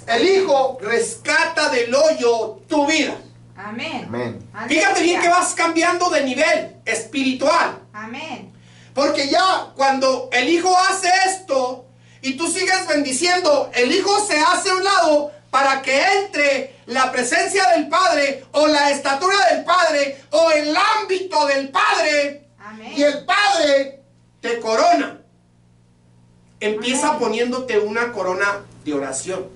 El Hijo rescata del hoyo tu vida. Amén. Amén. Fíjate bien que vas cambiando de nivel espiritual. Amén. Porque ya cuando el Hijo hace esto y tú sigues bendiciendo, el Hijo se hace a un lado para que entre la presencia del Padre o la estatura del Padre o el ámbito del Padre. Amén. Y el Padre te corona. Empieza Amén. poniéndote una corona de oración.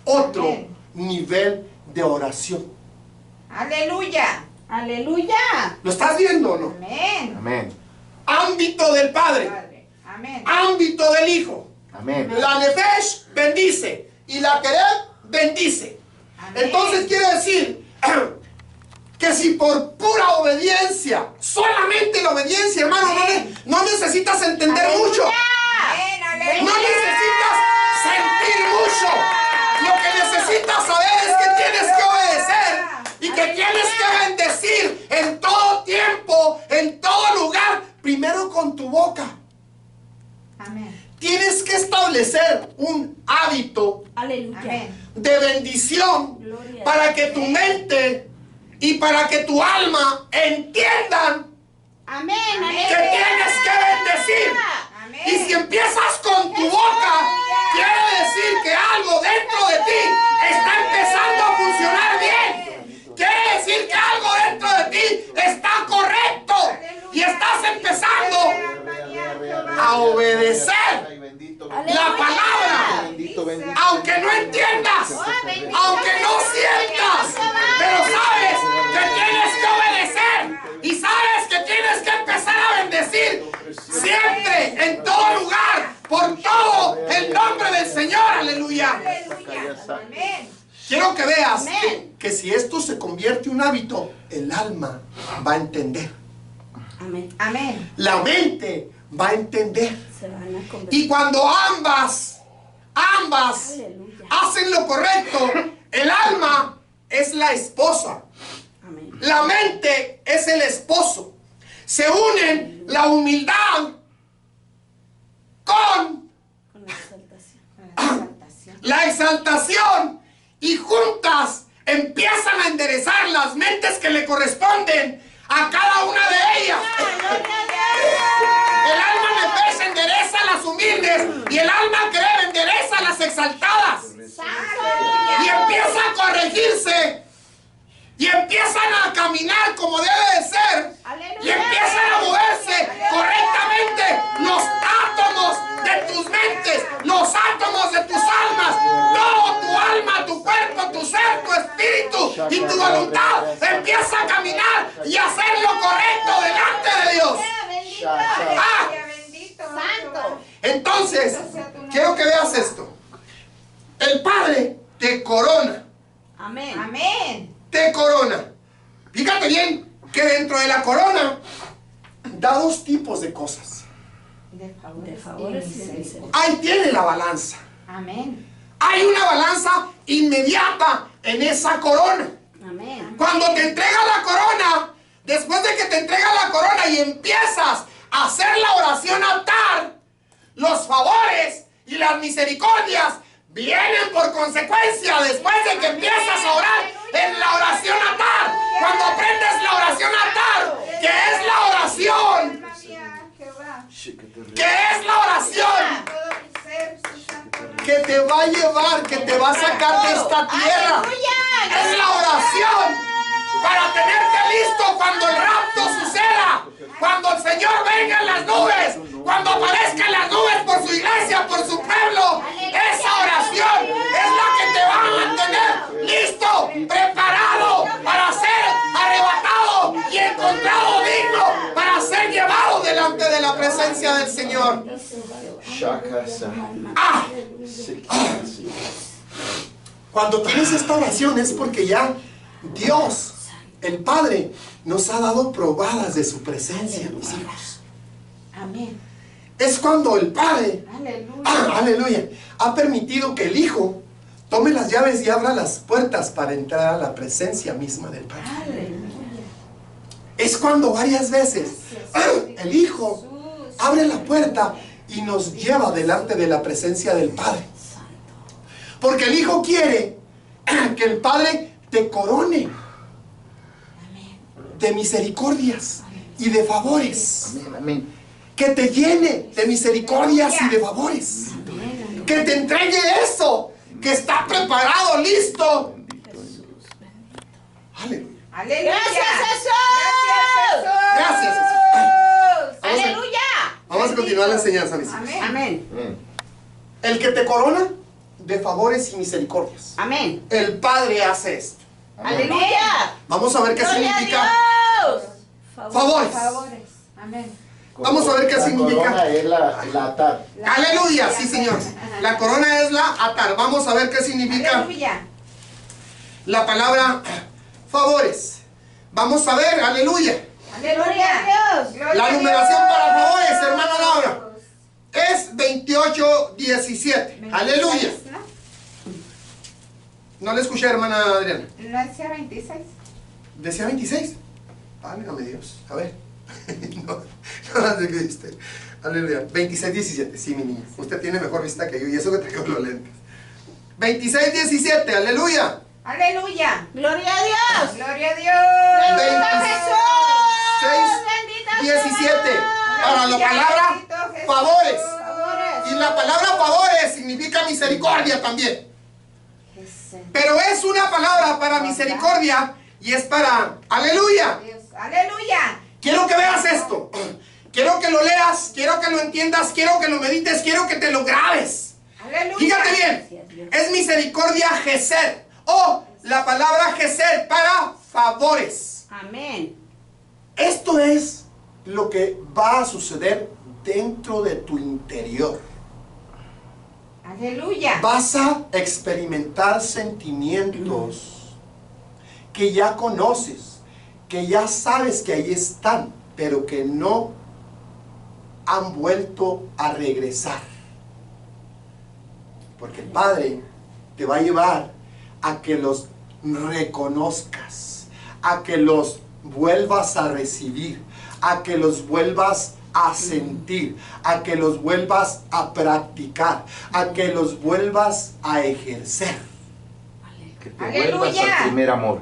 Otro Amén. nivel de oración. Aleluya. Aleluya. ¿Lo estás viendo o no? Amén. Amén. Ámbito del Padre. Padre. Amén. Ámbito del Hijo. Amén. La Nefesh bendice y la Kereb bendice. Amén. Entonces quiere decir que si por pura obediencia, solamente la obediencia, hermano, Amén. no necesitas entender Aleluya. mucho, Amén. Aleluya. no necesitas sentir mucho. Lo que necesitas saber es que tienes que obedecer y que tienes que bendecir en todo tiempo, en todo lugar, primero con tu boca. Amén. Tienes que establecer un hábito Aleluya. Amén. de bendición Gloria. para que tu mente y para que tu alma entiendan Amén. que tienes que bendecir. Amén. Y si empiezas con tu boca, quiere decir que algo dentro de ti está empezando a funcionar bien. Quiere decir que algo dentro de ti está correcto y estás empezando a obedecer la palabra. Bendito, bendito. Aunque no entiendas, aunque no sientas, pero sabes que tienes que obedecer y sabes que tienes que empezar a bendecir siempre, en todo lugar, por todo el nombre del Señor. Aleluya. Amén. Quiero que veas Amén. que si esto se convierte en un hábito, el alma va a entender, Amén. Amén. la mente va a entender. Se van a convertir. Y cuando ambas Aleluya. hacen lo correcto, el alma es la esposa, Amén. la mente es el esposo. Se unen la humildad con Con la exaltación. La exaltación. la exaltación y juntas empiezan a enderezar las mentes que le corresponden a cada una de ellas. El alma Nefesh endereza a las humildes y el alma Kereb endereza a las exaltadas. Y empieza a corregirse y empiezan a caminar como debe de ser y empiezan a moverse correctamente los átomos de tus mentes, los átomos de tus almas, todo tu alma, tu cuerpo, tu ser, tu espíritu y tu voluntad empieza a caminar y a hacer lo correcto delante de Dios. Ah. Bendito. Santo. Entonces, quiero que veas esto. El Padre te corona, Amén. Amén. te corona. Fíjate bien que dentro de la corona da dos tipos de cosas. De De favores y de misericordia. misericordia. Ahí tiene la balanza. Amén. Hay una balanza inmediata en esa corona. Amén. Cuando te entrega la corona, después de que te entrega la corona y empiezas a hacer la oración altar, los favores y las misericordias vienen por consecuencia después de que empiezas a orar en la oración altar. Cuando aprendes la oración altar, que es la oración, Alma mía, Jehová. que es la oración Todo mi ser, su santo nombre. que te va a llevar, que te va a sacar de esta tierra. Aleluya. Es la oración para tenerte listo cuando el rapto suceda, cuando el Señor venga en las nubes, cuando aparezca en las nubes por su iglesia, por su pueblo. Esa oración es la que te va a mantener listo, preparado para ser arrebatado y encontrado digno para ser llevado delante del la presencia del Señor. Shakasa. ¡Ah! Sí. Cuando tienes esta oración es porque ya Dios, el Padre, nos ha dado probadas de su presencia, mis hijos. Amén. Es cuando el Padre, Aleluya. aleluya, ha permitido que el Hijo tome las llaves y abra las puertas para entrar a la presencia misma del Padre. Aleluya. Es cuando varias veces el Hijo Jesús. abre la puerta y nos lleva delante de la presencia del Padre. Porque el Hijo quiere que el Padre te corone de misericordias y de favores. Amén, amén. Que te llene de misericordias y de favores. Que te entregue eso que está preparado, listo. Aleluya. Aleluya. ¡Gracias, Jesús! Gracias, Jesús. ¡Aleluya! Vamos a continuar la enseñanza, mis hijos. Amén. Amén. Amén. El que te corona de favores y misericordias. Amén. El Padre hace esto. ¡Aleluya! Vamos a ver qué ¡Gloria significa a Dios! favores. Favores. Amén. Vamos a ver qué La significa. corona es la atar. Aleluya, sí, señor. La corona es la atar. Vamos a ver qué significa Aleluya. la palabra favores. Vamos a ver, aleluya. Aleluya. Gloria La a numeración Dios. para favores, hermana Laura, es 28:17. Aleluya. No le escuché, hermana Adriana. No decía 26. Decía 26. Válgame Dios. A ver. no sé qué dijiste. Aleluya. 26:17. Sí, mi niña. Usted tiene mejor vista que yo y eso que traigo los lentes. 26:17. Aleluya. Aleluya. ¡Gloria a Dios! Gloria a Dios. ¡Bendito Jesús! ¡Bendito 17. Para la Aleluya, palabra bendito Jesús. favores. Favores. Y la palabra favores significa misericordia también. Jesús. Pero es una palabra para misericordia y es para aleluya. Dios. Aleluya. Quiero que veas esto. Quiero que lo leas, quiero que lo entiendas, quiero que lo medites, quiero que te lo grabes. Aleluya. Fíjate bien. Es misericordia Gesed o la palabra Gesed para favores. Amén. Esto es lo que va a suceder dentro de tu interior. Aleluya. Vas a experimentar sentimientos que ya conoces, que ya sabes que ahí están, pero que no han vuelto a regresar. Porque el Padre te va a llevar a que los reconozcas, a que los vuelvas a recibir, a que los vuelvas a sentir, a que los vuelvas a practicar, a que los vuelvas a ejercer. Que te Aleluya. vuelvas al primer amor.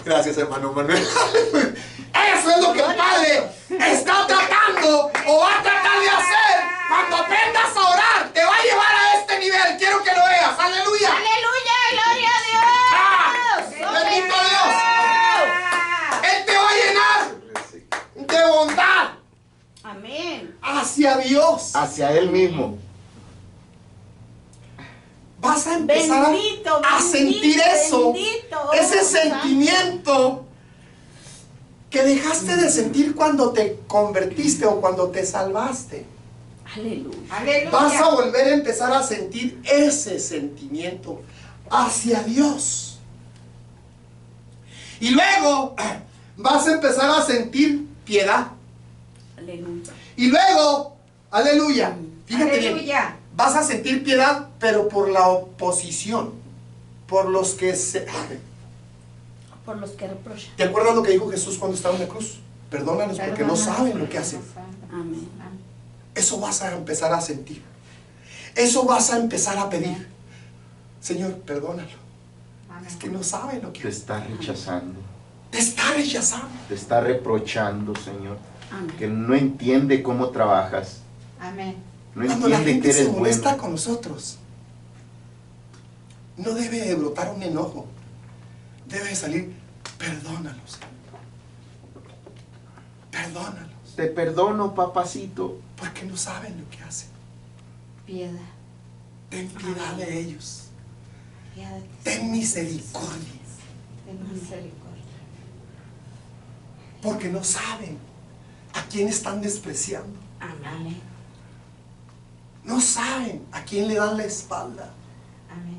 Gracias, hermano Manuel. Eso es lo que el Padre está tratando o va a tratar de hacer cuando aprendas a orar. Te va a llevar a este nivel. Quiero que lo veas. Aleluya. ¡Aleluya! ¡Gloria a Dios! Bendito Dios. Él te va a llenar de bondad Amén. hacia Dios. Hacia Él mismo. Vas a empezar Bendito, a bendito, sentir eso. bendito. Ese Santo. sentimiento que dejaste de sentir cuando te convertiste o cuando te salvaste. Aleluya. Aleluya. Vas a volver a empezar a sentir ese sentimiento hacia Dios. Y luego vas a empezar a sentir piedad. Aleluya. Y luego, aleluya, fíjate bien, Aleluya. vas a sentir piedad, pero por la oposición, por los que se... Por los que reprochan. ¿Te acuerdas lo que dijo Jesús cuando estaba en la cruz? Perdónalos porque no saben lo que hacen. Amén. Eso vas a empezar a sentir. Eso vas a empezar a pedir. Señor, perdónalo. Es que no saben lo que Te hacen. está rechazando. Te está rechazando. Te está reprochando, Señor. Amén. Que no entiende cómo trabajas. Amén. No Cuando la entiende que gente se eres molesta bueno. con nosotros, no debe de brotar un enojo. Debe de salir, perdónalos. Perdónalos. Te perdono, papacito. Porque no saben lo que hacen. Piedad. Ten piedad de ellos. Piedad. Ten misericordia. Ten misericordia. Porque no saben a quién están despreciando. Amén. No saben a quién le dan la espalda. Amén.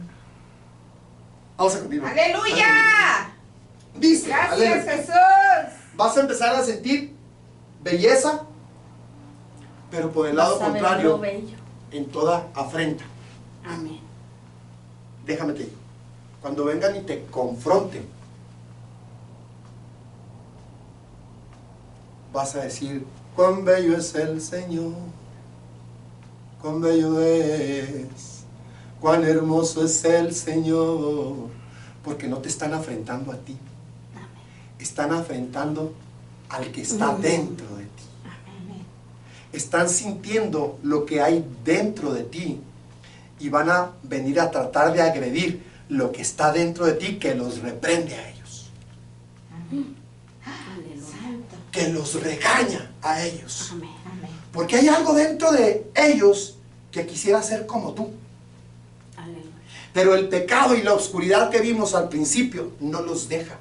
Vamos a continuar. ¡Aleluya! Dice, Gracias, aleluya. Jesús. Vas a empezar a sentir belleza, pero por el lado Vas a ver contrario, lo bello. en toda afrenta. Amén. Déjame te digo, cuando vengan y te confronten, vas a decir, cuán bello es el Señor, cuán bello es, cuán hermoso es el Señor, porque no te están afrentando a ti, están afrentando al que está dentro de ti. Amén. Están sintiendo lo que hay dentro de ti y van a venir a tratar de agredir lo que está dentro de ti, que los reprende a ellos, Aleluya. Santo. que los regaña a ellos, Amén. Amén. porque hay algo dentro de ellos que quisiera ser como tú, Aleluya. pero el pecado y la oscuridad que vimos al principio no los deja.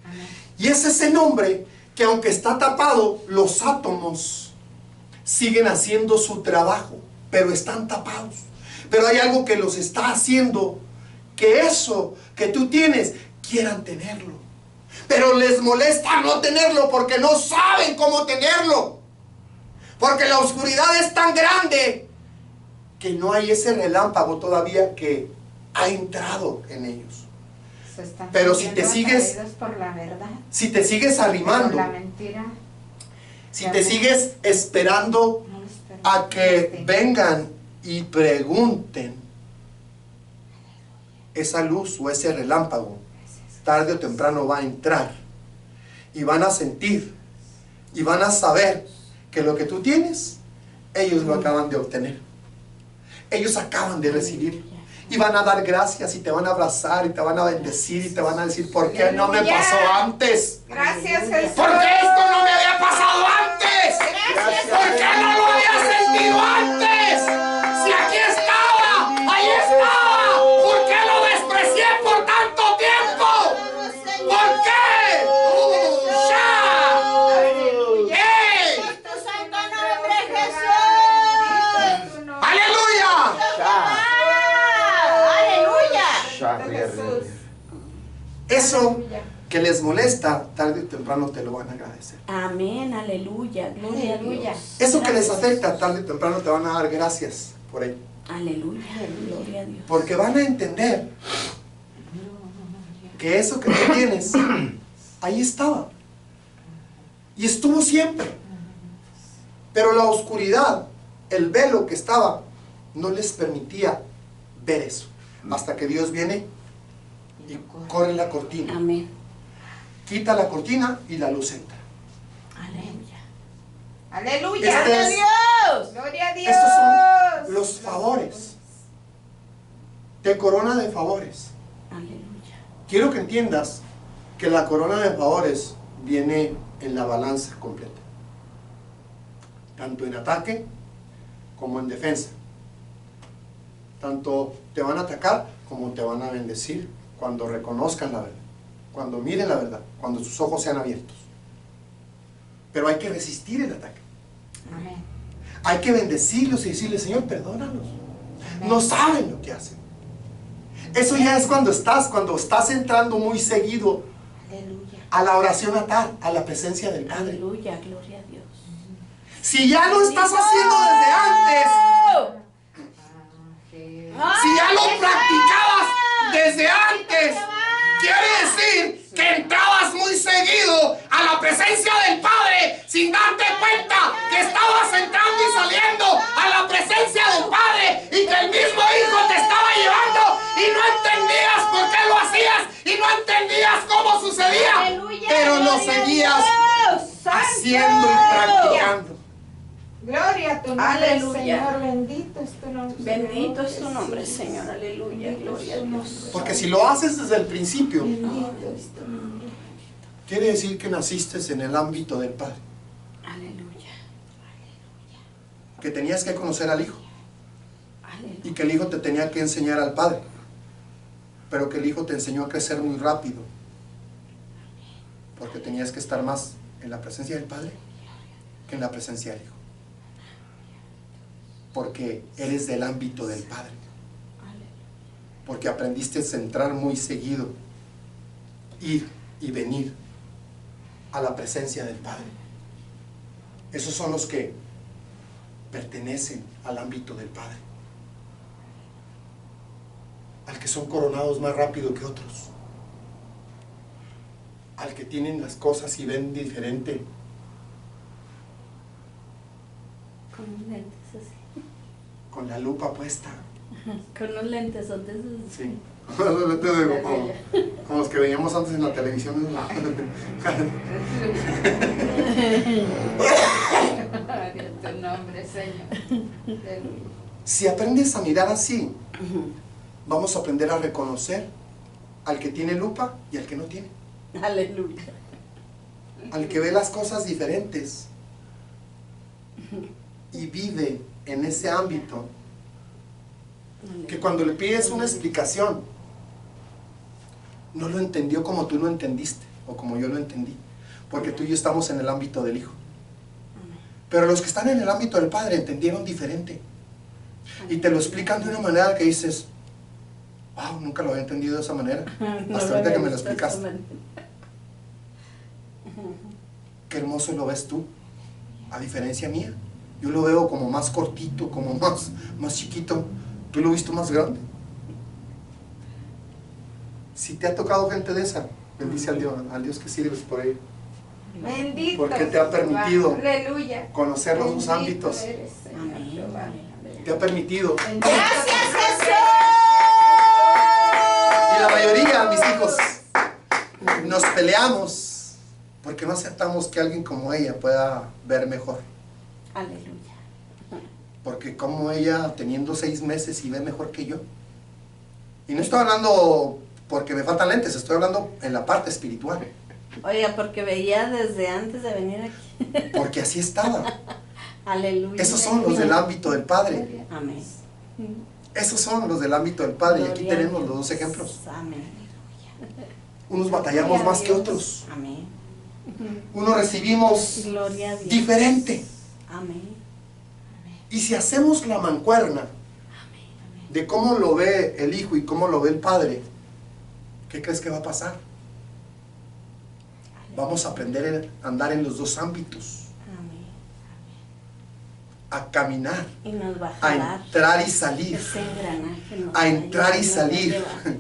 Amén. Y es ese nombre que, aunque está tapado, los átomos siguen haciendo su trabajo, pero están tapados. Pero hay algo que los está haciendo que eso que tú tienes, quieran tenerlo. Pero les molesta no tenerlo porque no saben cómo tenerlo. Porque la oscuridad es tan grande que no hay ese relámpago todavía que ha entrado en ellos. Se están Pero si te sintiendo sigues- atraídos por la verdad, Si te sigues por arrimando, la mentira, si te sigues esperando no les permite. a que vengan y pregunten, esa luz o ese relámpago tarde o temprano va a entrar y van a sentir y van a saber que lo que tú tienes, ellos lo acaban de obtener, ellos acaban de recibir y van a dar gracias y te van a abrazar y te van a bendecir y te van a decir, ¿por qué no me ¡Aleluya! pasó antes? Gracias, Jesús. ¿Por qué esto no me había pasado antes? Gracias, ¿Por qué no lo había sentido antes? Si aquí estaba, ahí estaba. ¿Por qué lo desprecié por tanto tiempo? ¿Por qué? ¡Ya! Aleluya. ¡Ey! En tu santo nombre, Jesús. ¡Aleluya! Aleluya. Jesús. Eso Aleluya. que les molesta, tarde o temprano te lo van a agradecer. Amén, aleluya, gloria a Aleluya. Dios. Eso que les afecta, tarde o temprano te van a dar gracias por ello. Aleluya, gloria a Dios. Porque van a entender que eso que tú tienes, ahí estaba. Y estuvo siempre. Pero la oscuridad, el velo que estaba, no les permitía ver eso. Hasta que Dios viene y corre la cortina. Amén. Quita la cortina y la luz entra. Aleluya. Aleluya. Este ¡Gloria a es- Dios! Gloria a Dios. Estos son los favores. Te corona de favores. Aleluya. Quiero que entiendas que la corona de favores viene en la balanza completa. Tanto en ataque como en defensa. Tanto te van a atacar como te van a bendecir cuando reconozcan la verdad. Cuando miren la verdad. Cuando sus ojos sean abiertos. Pero hay que resistir el ataque. Amén. Hay que bendecirlos y decirles, Señor, perdónalos. Amén. No saben lo que hacen. Eso ya es cuando estás entrando muy seguido Aleluya. a la oración a la presencia del Padre. Aleluya, gloria a Dios. Si ya lo estás haciendo desde antes, si ya lo practicabas desde antes, quiere decir que entrabas muy seguido a la presencia del Padre sin darte cuenta que estabas entrando y saliendo a la presencia del Padre y que el mismo Hijo te estaba llevando y no entendías por qué lo hacías y no entendías cómo sucedía, Aleluya, pero lo gloria a seguías Dios. haciendo y practicando. Gloria a tu nombre, Aleluya. Señor. Bendito es tu nombre. Bendito es tu Jesús. nombre, Señor. Aleluya, gloria a Dios. Porque si lo haces desde el principio, Bendito es tu nombre. quiere decir que naciste en el ámbito del Padre, Aleluya. que tenías que conocer al Hijo Aleluya. y que el Hijo te tenía que enseñar al Padre, pero que el Hijo te enseñó a crecer muy rápido, porque tenías que estar más en la presencia del Padre que en la presencia del Hijo. Porque eres del ámbito del Padre. Porque aprendiste a entrar muy seguido, ir y venir a la presencia del Padre. Esos son los que pertenecen al ámbito del Padre, al que son coronados más rápido que otros, al que tienen las cosas y ven diferente, Con los lentes así. con la lupa puesta. Con los lentes son de esos. Sí. Como los que veíamos antes en la televisión. Dios, tu nombre, Señor. Si aprendes a mirar así, vamos a aprender a reconocer al que tiene lupa y al que no tiene. Aleluya. Al que ve las cosas diferentes y vive en ese ámbito, que cuando le pides una explicación no lo entendió como tú lo entendiste o como yo lo entendí, porque tú y yo estamos en el ámbito del Hijo, pero los que están en el ámbito del Padre entendieron diferente y te lo explican de una manera que dices, wow, nunca lo había entendido de esa manera hasta ahorita que me lo explicaste. Qué hermoso lo ves tú, a diferencia mía. Yo lo veo como más cortito, como más chiquito. Tú lo has visto más grande. Si te ha tocado gente de esa, bendice al Dios que sirves por ello. Bendito. Porque te ha permitido aleluya, conocer los dos bendito ámbitos. eres, Señor, Amén. Jehová. Te ha permitido. Bendito ¡Gracias, Jesús! Y la mayoría, mis hijos, nos peleamos porque no aceptamos que alguien como ella pueda ver mejor. Aleluya. Porque como ella, teniendo 6 meses, y ve mejor que yo. Y no estoy hablando porque me faltan lentes, estoy hablando en la parte espiritual. Oiga, porque veía desde antes de venir aquí. Porque así estaba. Aleluya. Esos son los del ámbito del Padre. Amén. Esos son los del ámbito del Padre. Y aquí Gloria a tenemos Dios. los dos ejemplos. Amén. Unos batallamos más que otros. Amén. Unos recibimos Gloria a Dios. diferente. Amén. Y si hacemos la mancuerna de cómo lo ve el Hijo y cómo lo ve el Padre, ¿qué crees que va a pasar? Vamos a aprender a andar en los dos ámbitos, Amén. a caminar, Y nos va a a jalar. entrar y salir, Ese engranaje nos a va entrar y llevar, nos va a salir, llevar.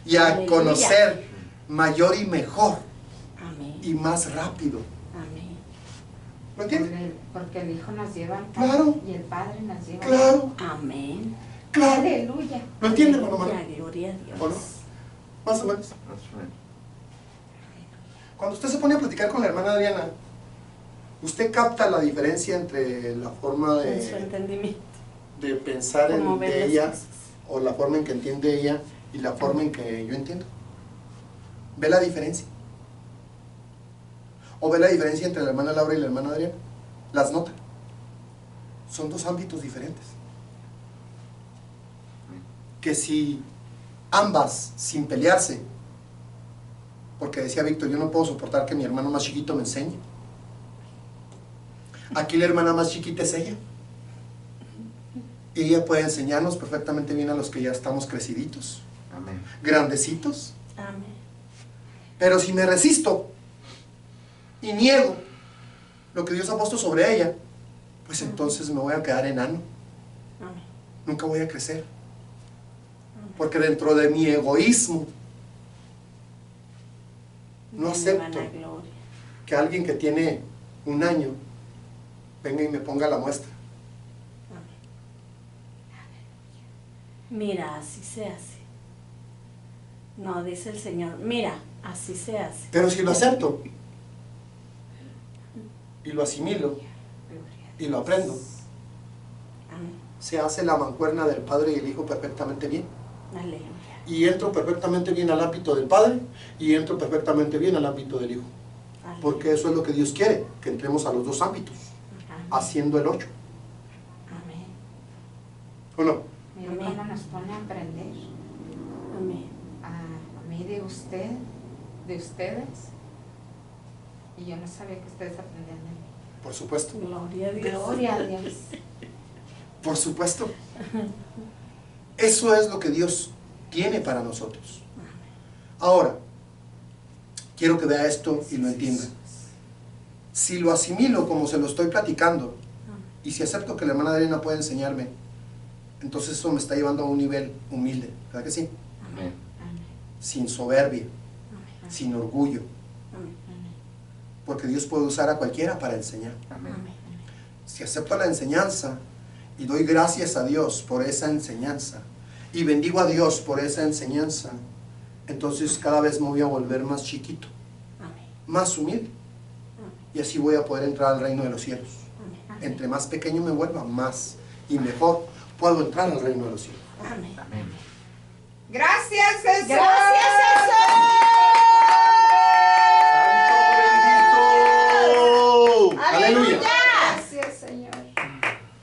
y a Aleluya. conocer mayor y mejor Amén. y más rápido. Amén. ¿Lo entiendes? Porque el Hijo nos lleva al Claro. Padre y el Padre nos lleva Claro, Amén. claro. Aleluya. ¿Lo entiendes, hermano Aleluya, Manuel? gloria a Dios. ¿O no? Más o menos. That's right. Cuando usted se pone a platicar con la hermana Adriana, usted capta la diferencia entre la forma En su de entendimiento. pensar Cómo de ve las ella, cosas. o la forma en que entiende ella y la forma en que yo entiendo. ¿Ve la diferencia? ¿O ve la diferencia entre la hermana Laura y la hermana Adriana? ¿Las nota? Son dos ámbitos diferentes. Que si ambas, sin pelearse, porque decía Víctor, yo no puedo soportar que mi hermano más chiquito me enseñe. Aquí la hermana más chiquita es ella. Y ella puede enseñarnos perfectamente bien a los que ya estamos creciditos, Amén. grandecitos. Amén. Pero si me resisto y niego lo que Dios ha puesto sobre ella, pues entonces me voy a quedar enano. Amén. Nunca voy a crecer. Porque dentro de mi egoísmo no De acepto vanagloria. que alguien que tiene 1 año venga y me ponga la muestra. Mira, así se hace. No, dice el Señor, mira, así se hace. Pero si lo acepto y lo asimilo y lo aprendo, Amén. se hace la mancuerna del Padre y el Hijo perfectamente bien. Aleluya. Y entro perfectamente bien al ámbito del Padre y entro perfectamente bien al ámbito del Hijo. Aleluya. Porque eso es lo que Dios quiere, que entremos a los dos ámbitos, Amén. haciendo el 8. Amén. ¿O no? Mira Amén. cómo nos pone a aprender. Amén. A mí de usted, de ustedes. Y yo no sabía que ustedes aprendían de mí. Por supuesto. Gloria a Dios. Gloria a Dios. Por supuesto. Eso es lo que Dios tiene para nosotros. Ahora, quiero que vea esto y lo entienda. Si lo asimilo como se lo estoy platicando, y si acepto que la hermana Adriana puede enseñarme, entonces eso me está llevando a un nivel humilde, ¿verdad que sí? Amén. Sin soberbia, sin orgullo, porque Dios puede usar a cualquiera para enseñar. Amén. Si acepto la enseñanza y doy gracias a Dios por esa enseñanza y bendigo a Dios por esa enseñanza, entonces cada vez me voy a volver más chiquito, más humilde, y así voy a poder entrar al reino de los cielos. Entre más pequeño me vuelva, más y mejor puedo entrar al reino de los cielos. Amén. Amén. Gracias, Jesús. Gracias, Jesús. Aleluya. Gracias, Señor.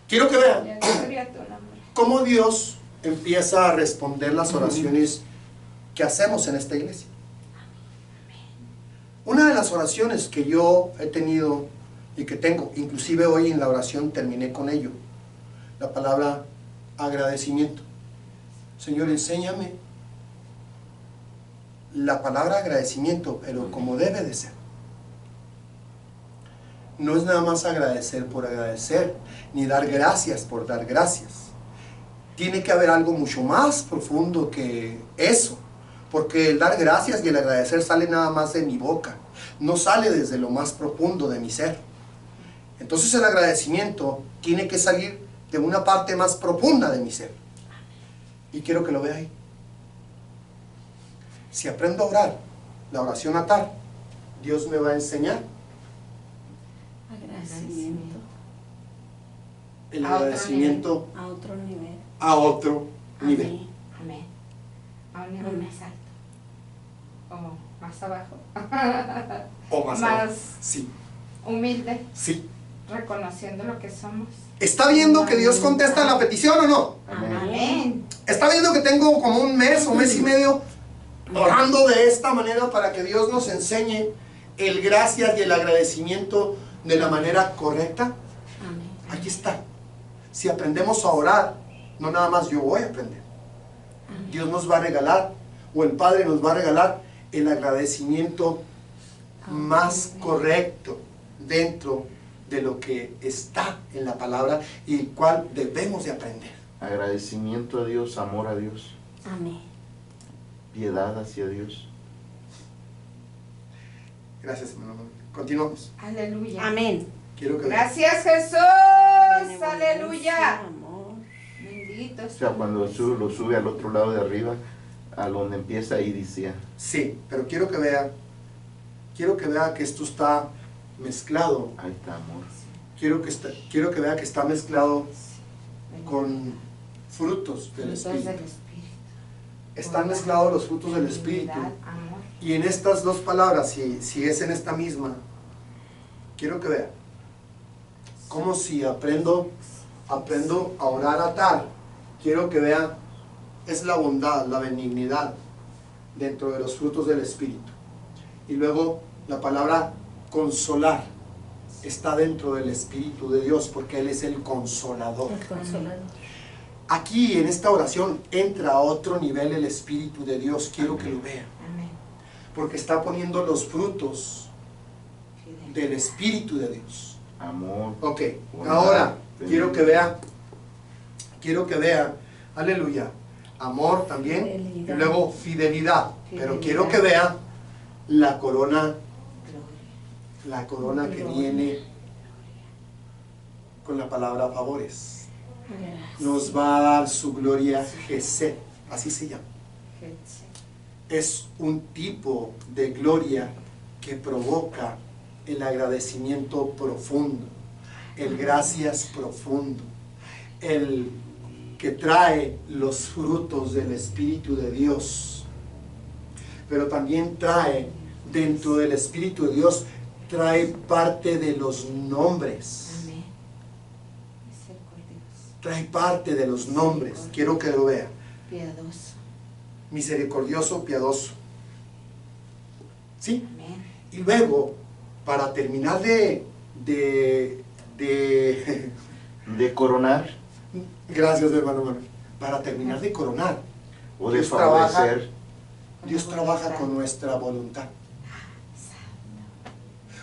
Quiero que vean Gloria a tu nombre. cómo Dios empieza a responder las oraciones que hacemos en esta iglesia. Una de las oraciones que yo he tenido y que tengo, inclusive hoy en la oración terminé con ello, la palabra agradecimiento. Señor, enséñame la palabra agradecimiento, pero como debe de ser. No es nada más agradecer por agradecer, ni dar gracias por dar gracias. Tiene que haber algo mucho más profundo que eso, porque el dar gracias y el agradecer sale nada más de mi boca, no sale desde lo más profundo de mi ser. Entonces el agradecimiento tiene que salir de una parte más profunda de mi ser. Y quiero que lo vea ahí. Si aprendo a orar, la oración atar, Dios me va a enseñar Agradecimiento el A otro agradecimiento a otro nivel. a otro nivel. Amén. Amén. A un nivel Amén. más alto. O más abajo. O más Más abajo. Sí, humilde, sí. reconociendo lo que somos. ¿Está viendo que Dios contesta la petición o no? Amén. Amén. ¿Está viendo que tengo como un mes o mes y medio orando de esta manera para que Dios nos enseñe el gracias y el agradecimiento de la manera correcta? Amén. Aquí está. Si aprendemos a orar, no nada más yo voy a aprender. Dios nos va a regalar, o el Padre nos va a regalar el agradecimiento más correcto dentro de lo que está en la palabra y el cual debemos de aprender. Agradecimiento a Dios, amor a Dios, Amén. piedad hacia Dios. Gracias, hermano. Continuamos. Aleluya. Amén. Quiero que Gracias, Jesús. Benevolencia, Aleluya. amor. Bendito O sea, cuando lo sube al otro lado de arriba, a donde empieza ahí dice, Sí, pero quiero que vea que esto está mezclado. ahí está amor. Quiero que vea que está mezclado con frutos del Frutos Espíritu. del Espíritu. Están mezclados los frutos del Espíritu. Benignidad, amor. Y en estas dos palabras, si es en esta misma, quiero que vea como si aprendo a orar a tal, quiero que vea, es la bondad, la benignidad dentro de los frutos del Espíritu. Y luego la palabra consolar está dentro del Espíritu de Dios, porque Él es el consolador. El consolador. Aquí en esta oración entra a otro nivel el Espíritu de Dios, quiero que lo vean, Amén. porque está poniendo los frutos del Espíritu de Dios. Amor. Ok, Bondad, ahora benignidad. quiero que vea, aleluya, amor también, Fidelidad. y luego fidelidad, pero Fidelidad. quiero que vea la corona que Gloria. viene con la palabra favores. Gracias. Nos va a dar su gloria Gesed, así se llama. Es un tipo de gloria que provoca el agradecimiento profundo, el gracias profundo, el que trae los frutos del Espíritu de Dios, pero también trae dentro del Espíritu de Dios, trae parte de los nombres, Amén. Misericordioso, trae parte de los nombres, quiero que lo vea, piadoso. misericordioso, piadoso, ¿sí? Amén. Y luego, para terminar de De coronar. Gracias, hermano Manuel. Para terminar de coronar, O de Dios trabaja, favorecer. Dios trabaja con nuestra voluntad.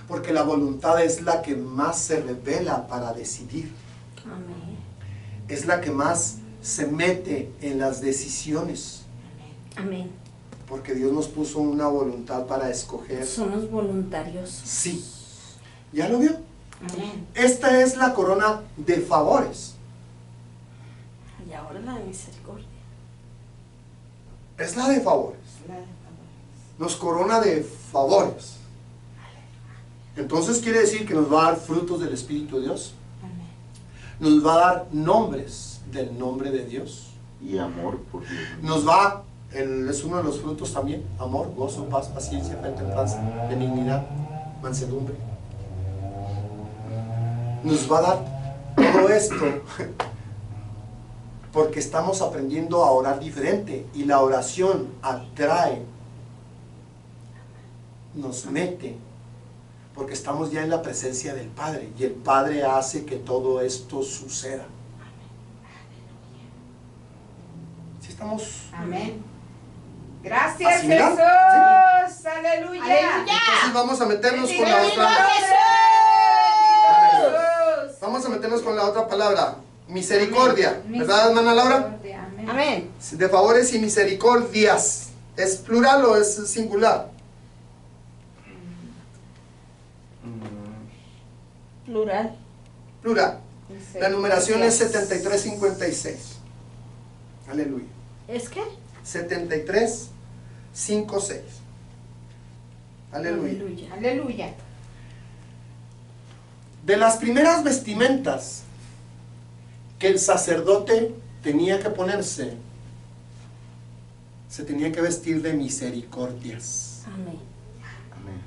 Porque la voluntad es la que más se revela para decidir. Amén. Es la que más se mete en las decisiones. Amén. Porque Dios nos puso una voluntad para escoger. Somos voluntarios. Sí. ¿Ya lo vio? Amén. Esta es la corona de favores. Y ahora la de misericordia. Es la de favores. Nos corona de favores. Entonces quiere decir que nos va a dar frutos del Espíritu de Dios. Nos va a dar nombres del nombre de Dios. Y amor por Dios. Nos va, es uno de los frutos también, amor, gozo, paz, paciencia, fe, templanza, benignidad, mansedumbre. Nos va a dar todo esto porque estamos aprendiendo a orar diferente, y la oración atrae, nos mete, porque estamos ya en la presencia del Padre, y el Padre hace que todo esto suceda. ¿Sí estamos? Amén. Gracias, ¿Así, mira? Jesús. Aleluya. Entonces vamos a meternos con la Bendito otra. Jesús. Vamos a meternos con la otra palabra, misericordia. Amén. ¿Verdad, hermana Laura? Misericordia, amén. Amén. De favores y misericordias. ¿Es plural o es singular? Plural. Plural. La numeración es 7356. Aleluya. ¿Es qué? 7356. Aleluya. Aleluya. De las primeras vestimentas que el sacerdote tenía que ponerse, se tenía que vestir de misericordias. Amén. Amén.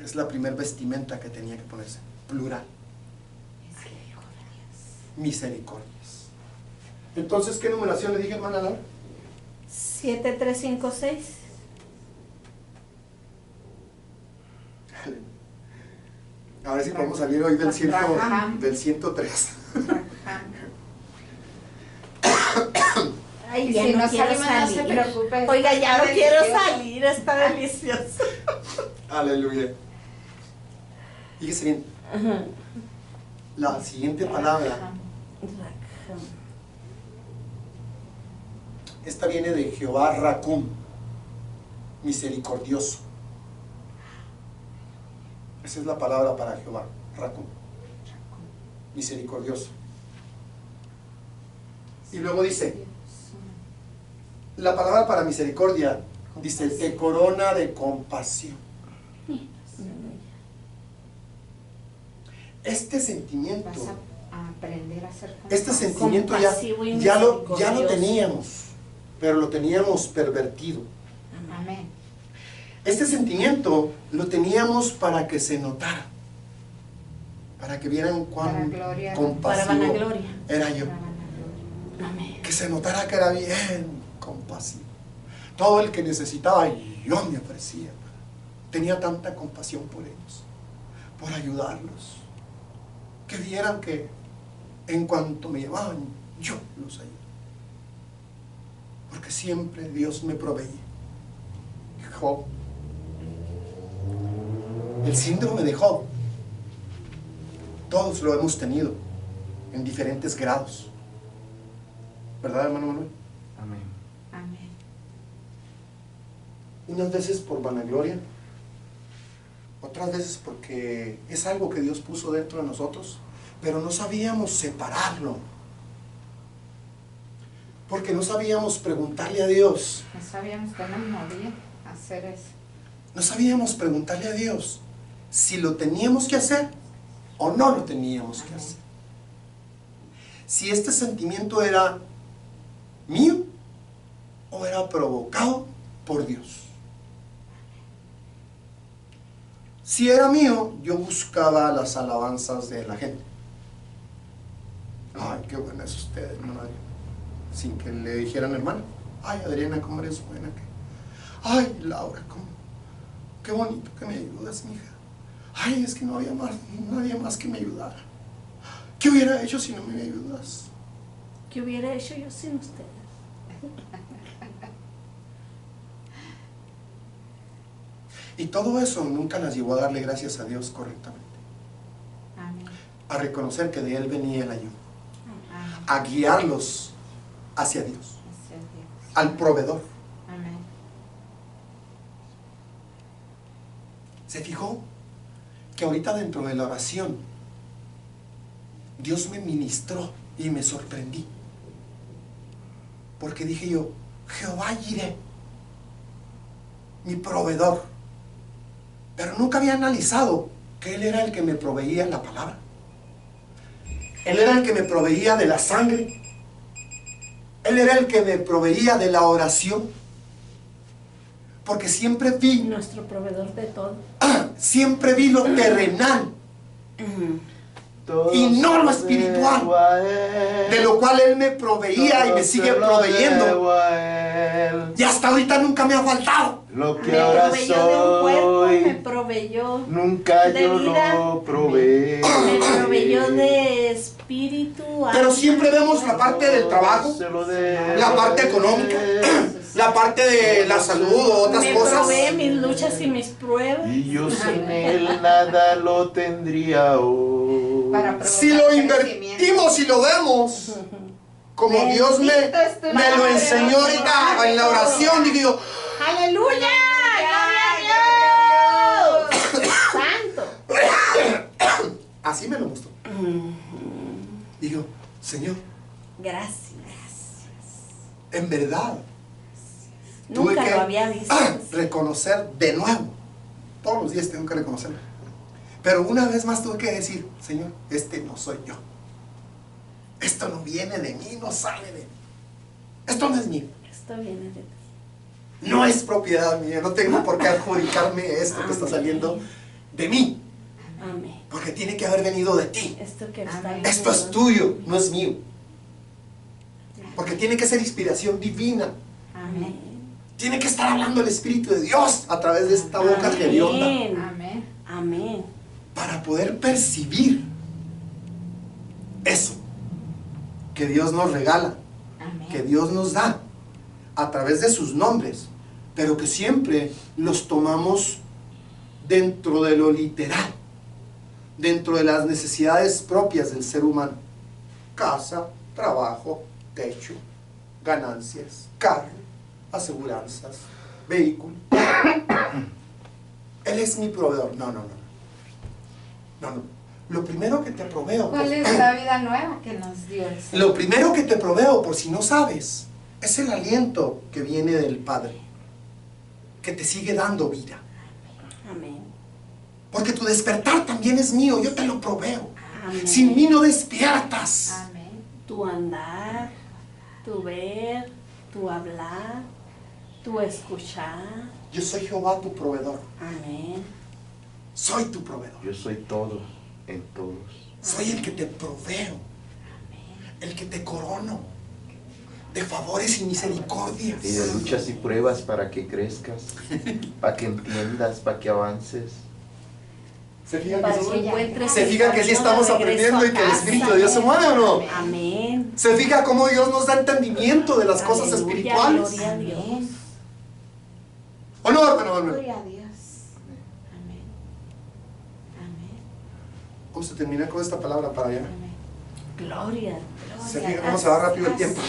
Es la primera vestimenta que tenía que ponerse. Plural. Misericordias. Entonces, ¿qué numeración le dije, hermana Laura? 7356. A ver si podemos salir hoy del 103. Ay, Y ya si no no quiero salimos, no se salir. preocupe. Oiga, ya no Está quiero delicioso. salir, está delicioso. Aleluya. Fíjese bien, Ajá. la siguiente palabra, Rajam. esta viene de Jehová Racum, misericordioso. Esa es la palabra para Jehová, Racum, misericordioso. Y luego dice, la palabra para misericordia, dice, te corona de compasión. Este sentimiento, Vas a aprender a ser este sentimiento compasivo y ya lo misericordioso. teníamos, pero lo teníamos pervertido. Amén. Este sentimiento lo teníamos para que se notara, para que vieran Para cuán gloria. Para compasivo vanagloria. era yo, Amén. que se notara que era bien compasivo. Todo el que necesitaba, yo me ofrecía. Tenía tanta compasión por ellos, por ayudarlos, que vieran que en cuanto me llevaban, yo los ayudé. Porque siempre Dios me proveía. Job, el síndrome de Job, todos lo hemos tenido en diferentes grados. ¿Verdad, hermano Manuel? Amén. Amén. Unas veces por vanagloria, otras veces porque es algo que Dios puso dentro de nosotros, pero no sabíamos separarlo. Porque no sabíamos preguntarle a Dios. No sabíamos que nos movía hacer eso. No sabíamos preguntarle a Dios si lo teníamos que hacer o no lo teníamos que hacer. Si este sentimiento era mío o era provocado por Dios. Si era mío, yo buscaba las alabanzas de la gente. Ay, qué buena es usted, hermana. Sin que le dijeran, hermana. Ay, Adriana, cómo eres buena. Ay, Laura, cómo. Qué bonito que me ayudas, mija. Ay, es que no había nadie más que me ayudara. ¿Qué hubiera hecho si no me ayudas? ¿Qué hubiera hecho yo sin ustedes? Y todo eso nunca las llevó a darle gracias a Dios correctamente. Amén. A reconocer que de Él venía el ayuno. Amén. A guiarlos hacia Dios. Gracias a Dios. Al proveedor. Amén. ¿Se fijó? Que ahorita dentro de la oración Dios me ministró y me sorprendí. Porque dije yo, Jehová Jireh, mi proveedor. Pero nunca había analizado que Él era el que me proveía la palabra. Él era el que me proveía de la sangre. Él era el que me proveía de la oración. Porque siempre vi, Nuestro proveedor de todo. siempre vi lo terrenal y no lo espiritual, de lo cual Él me proveía y me sigue proveyendo. Y hasta ahorita nunca me ha faltado. Lo que Me ahora proveyó de un cuerpo, me soy, proveyó nunca de yo vida, lo probé. me proveyó de espíritu. Pero alma, siempre vemos la parte del trabajo, Se lo debo. la parte económica, la parte de la salud o otras me cosas. provee mis luchas y mis pruebas. Y yo sin él nada lo tendría hoy. Para provocar Si lo crecimiento. invertimos y lo vemos, como Dios me lo enseñó ahorita en la oración, digo yo, ¡Aleluya! ¡Gloria a Dios! ¡Santo! así me lo mostró. Digo, Señor, Gracias. en verdad, tuve Nunca que lo había visto. reconocer de nuevo. Todos los días tengo que reconocerlo. Pero una vez más tuve que decir, Señor, este no soy yo. Esto no viene de mí, no sale de mí. Esto no es mío. Esto viene de ti. No es propiedad mía. No tengo por qué adjudicarme esto que está saliendo de mí. Amén. Porque tiene que haber venido de ti. Esto que está Amén. Esto es tuyo, no es mío. Porque tiene que ser inspiración divina. Amén. Tiene que estar hablando el Espíritu de Dios a través de esta boca hedionda. Amén. Amén. Amén. Para poder percibir eso que Dios nos regala, Amén. que Dios nos da a través de sus nombres, pero que siempre los tomamos dentro de lo literal, dentro de las necesidades propias del ser humano: casa, trabajo, techo, ganancias, carro, aseguranzas, vehículo. Él es mi proveedor. No. Lo primero que te proveo, ¿Cuál es la vida nueva que nos dio el Señor? lo primero que te proveo, por si no sabes, es el aliento que viene del Padre, que te sigue dando vida. Amén. Porque tu despertar también es mío, yo te lo proveo. Amén. Sin mí no despiertas. Amén. Tu andar, tu ver, tu hablar, tu escuchar. Yo soy Jehová tu proveedor. Amén. Soy tu proveedor. Yo soy todo en todos. Soy el que te proveo. El que te corono de favores y misericordias. Y de luchas y pruebas para que crezcas, para que entiendas, para que avances. ¿Se fijan Para que, que somos- encuentres ¿Se el fijan que sí camino de estamos regreso aprendiendo y a que el casa? Espíritu de Dios se mueve o no? Amén. ¿Se fija cómo Dios nos da entendimiento de las cosas Aleluya, espirituales? Gloria a Dios. ¿O no, hermano Manuel? Gloria a Dios. Amén. Amén. Vamos a terminar con esta palabra para allá. Amén. Gloria. Se Gloria fija a cómo se Dios. va rápido el tiempo.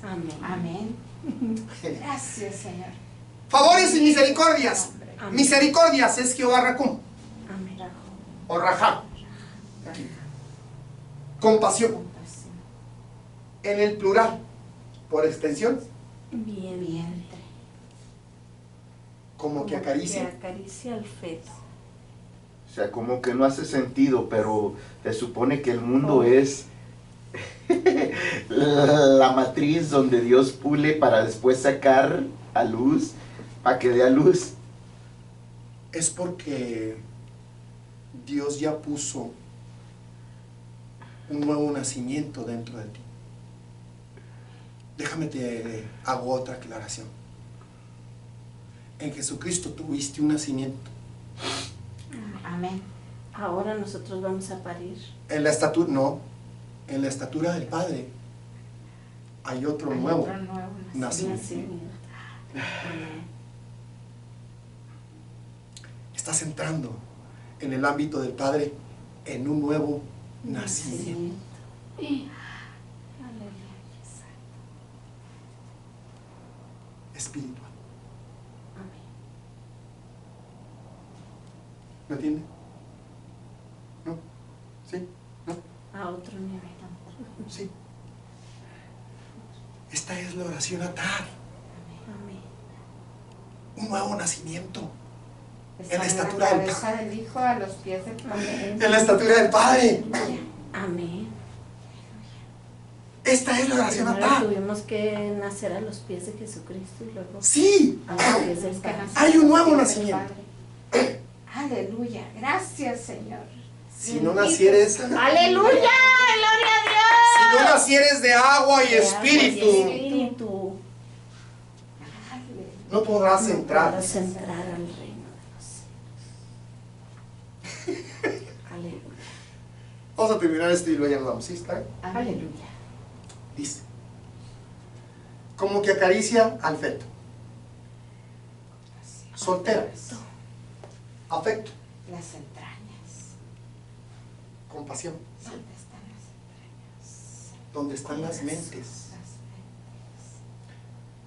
Amén. Amén. Gracias, Señor. Favores y misericordias. Amén. Misericordias es Jehová Racum Amén. o Rajá. Compasión Compasión. en el plural, por extensión, Bien. Vientre. como que acaricia. Que acaricia al feto. O sea, como que no hace sentido, pero se supone que el mundo es la matriz donde Dios pule para después sacar a luz, para que dé a luz. Es porque Dios ya puso un nuevo nacimiento dentro de ti. Déjame te hago otra aclaración. En Jesucristo tuviste un nacimiento. Amén. Ahora nosotros vamos a parir. En la estatura, no. En la estatura del Padre hay otro Hay nuevo otro nuevo nacimiento. Nacimiento. Amén. Estás entrando en el ámbito del Padre en un nuevo nacimiento. Aleluya. Espiritual. Amén. ¿Me entiende? ¿No? ¿Sí? ¿No? A otro nivel. Sí. Esta es la oración atar. Amén. Un nuevo nacimiento. Está En la de estatura del cabeza del Hijo a los pies del Padre. En la estatura del Padre. Amén. Esta es la oración Primero atar. tuvimos que nacer a los pies de Jesucristo y luego Sí. a los pies del Que Padre. nació Hay un a los nuevo pies del nacimiento. Padre. Aleluya. Gracias, Señor. Si no Bendito nacieres, sea tu ¡Aleluya! nombre. ¡Gloria a Dios! si no nacieres de agua y espíritu, Espíritu. Aleluya. no podrás entrar. Podrás entrar al reino de los cielos. Aleluya. Vamos a terminar esto y luego ya nos vamos. ¿Sí? ¿Está bien? Aleluya. Dice, como que acaricia al feto. Soltera. Afecto. Las entrañas. Compasión. ¿Dónde están las entrañas? Donde están las mentes. Las mentes.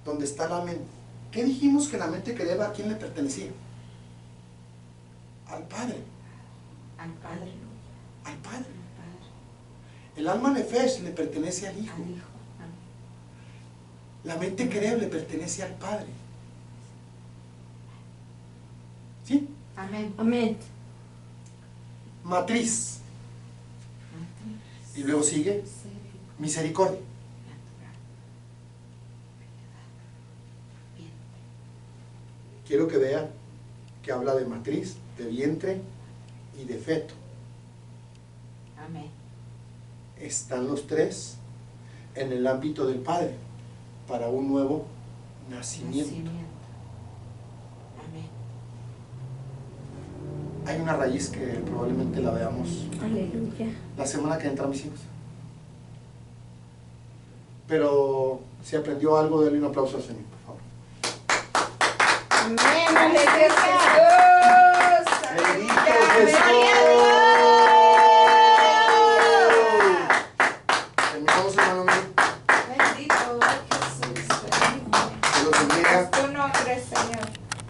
Donde está la mente. ¿Qué dijimos que la mente creaba? ¿A quién le pertenecía? Al Padre. Al Padre. Al Padre. Al Padre. El alma nefesh le pertenece al Hijo. Al Hijo. Amén. La mente creo le pertenece al Padre. ¿Sí? Amén. Amén. Matriz. Y luego sigue misericordia. Quiero que vean que habla de matriz, de vientre y de feto. Amén. Están los tres en el ámbito del Padre para un nuevo nacimiento. Amén. Hay una raíz que probablemente la veamos Aleluya. la semana que entra, mis hijos. Pero si aprendió algo, denle un aplauso al Señor, por favor. Amén. Aleluya.